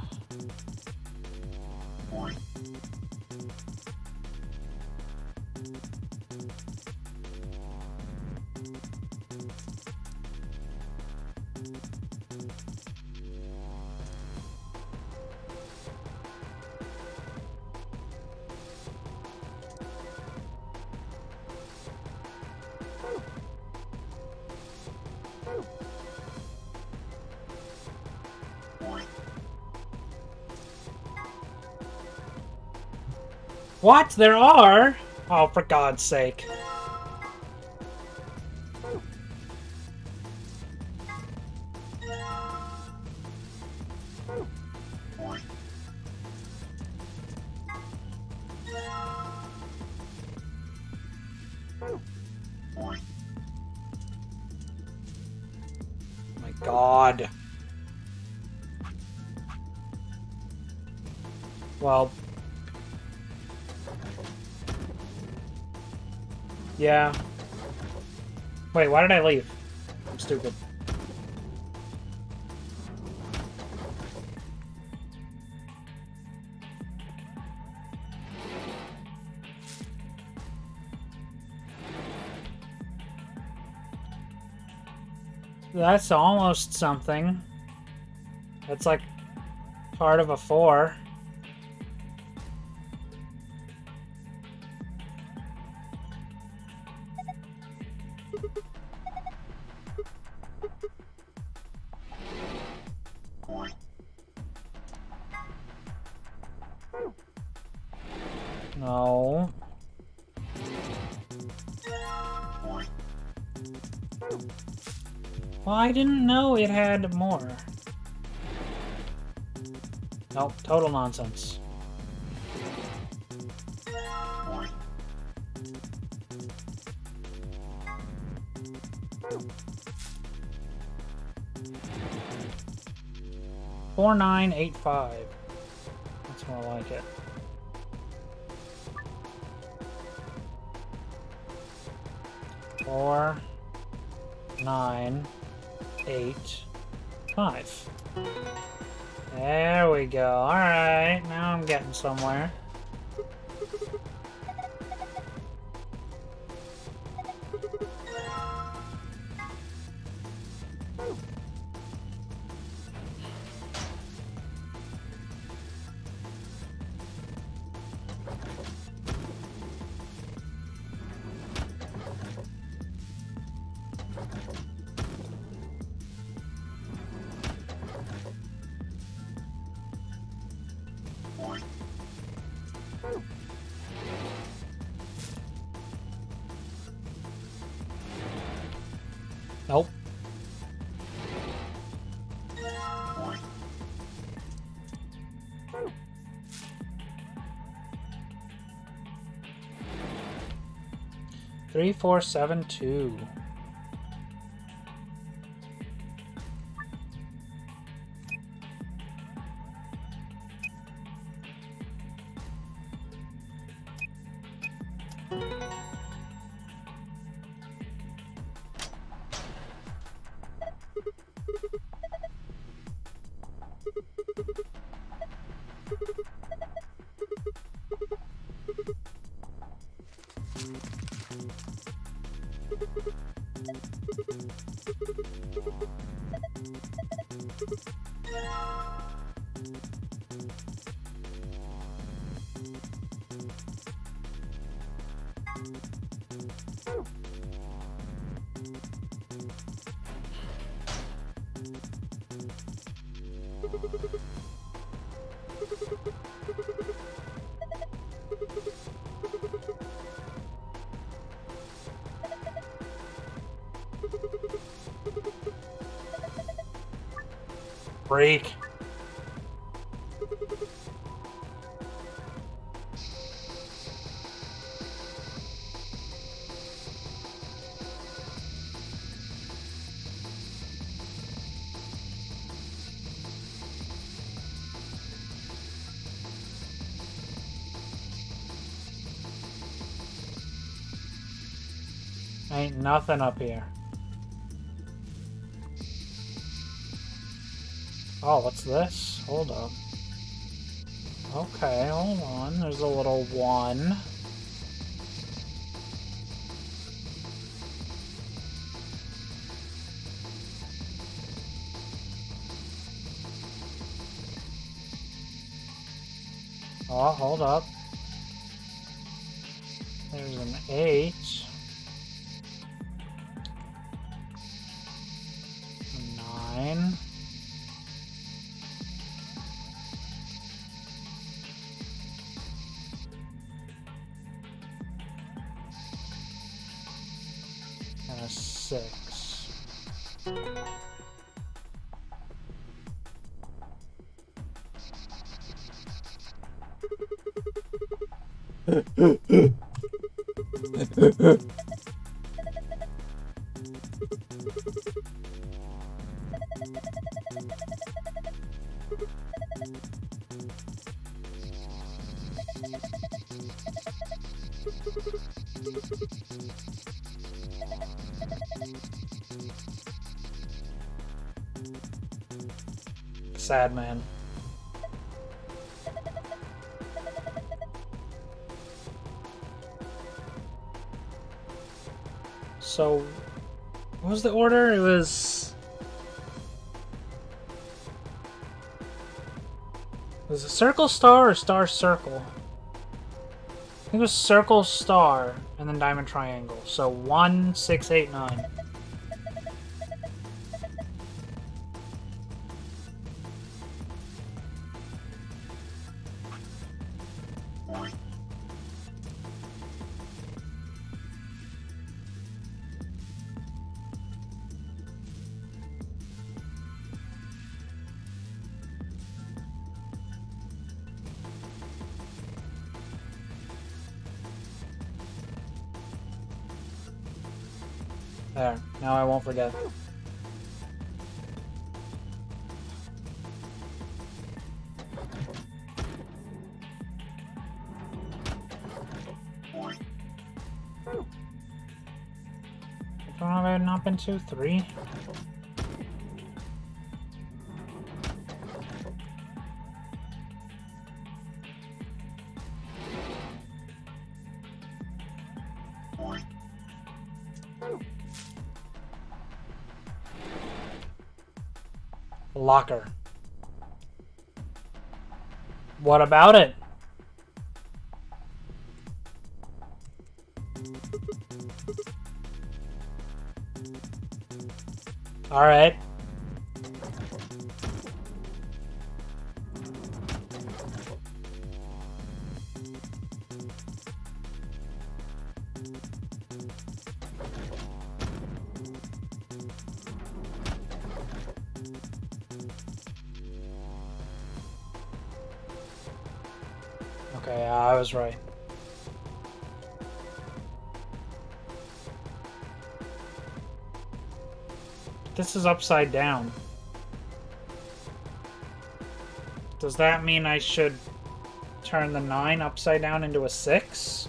What? There are? Oh, for God's sake. My God. Well. Yeah. Wait, why did I leave? I'm stupid. That's almost something. That's like part of a 4. No. Well, I didn't know it had more. Nope, total nonsense. $4985. That's more like it. Four, 9, 8, 5. There we go. Alright, now I'm getting somewhere. Nope. Three, 4, 7, 2. Break. Ain't nothing up here. Oh, what's this? Hold up. Okay, hold on. There's a little one. Oh, hold up. There's an 8. A 9. And a 6. Sad man. So, what was the order? It was it circle star or star circle? I think it was circle star and then diamond triangle. So 1, 6, 8, 9. There. Now I won't forget. Have I not been to 3? Locker. What about it? All right. Okay, I was right. This is upside down. Does that mean I should turn the 9 upside down into a 6?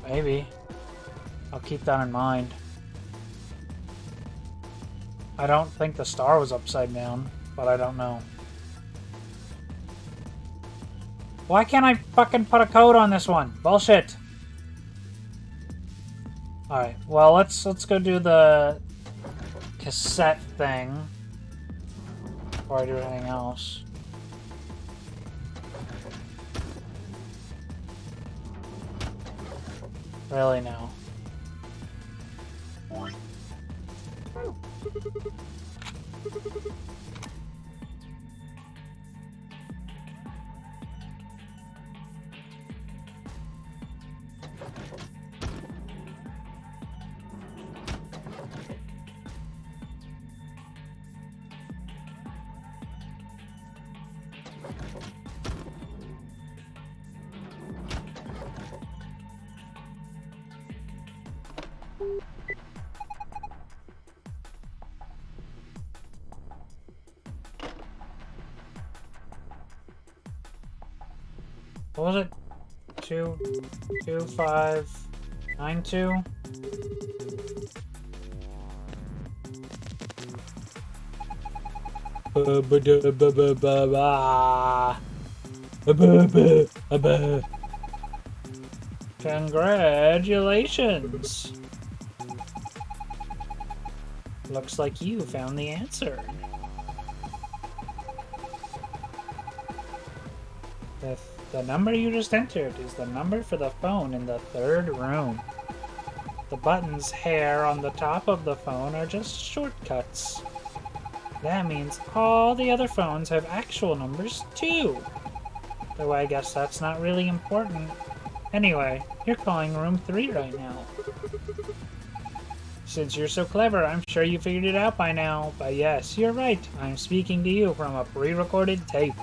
Maybe. I'll keep that in mind. I don't think the star was upside down, but I don't know. Why can't I fucking put a code on this one? Bullshit. Alright, well let's go do the cassette thing before I do anything else. Really now. What was it? 2, 5, Mine too. Congratulations! Looks like you found the answer. The number you just entered is the number for the phone in the 3rd room. The buttons here on the top of the phone are just shortcuts. That means all the other phones have actual numbers too. Though I guess that's not really important. Anyway, you're calling room 3 right now. Since you're so clever, I'm sure you figured it out by now. But yes, you're right. I'm speaking to you from a pre-recorded tape.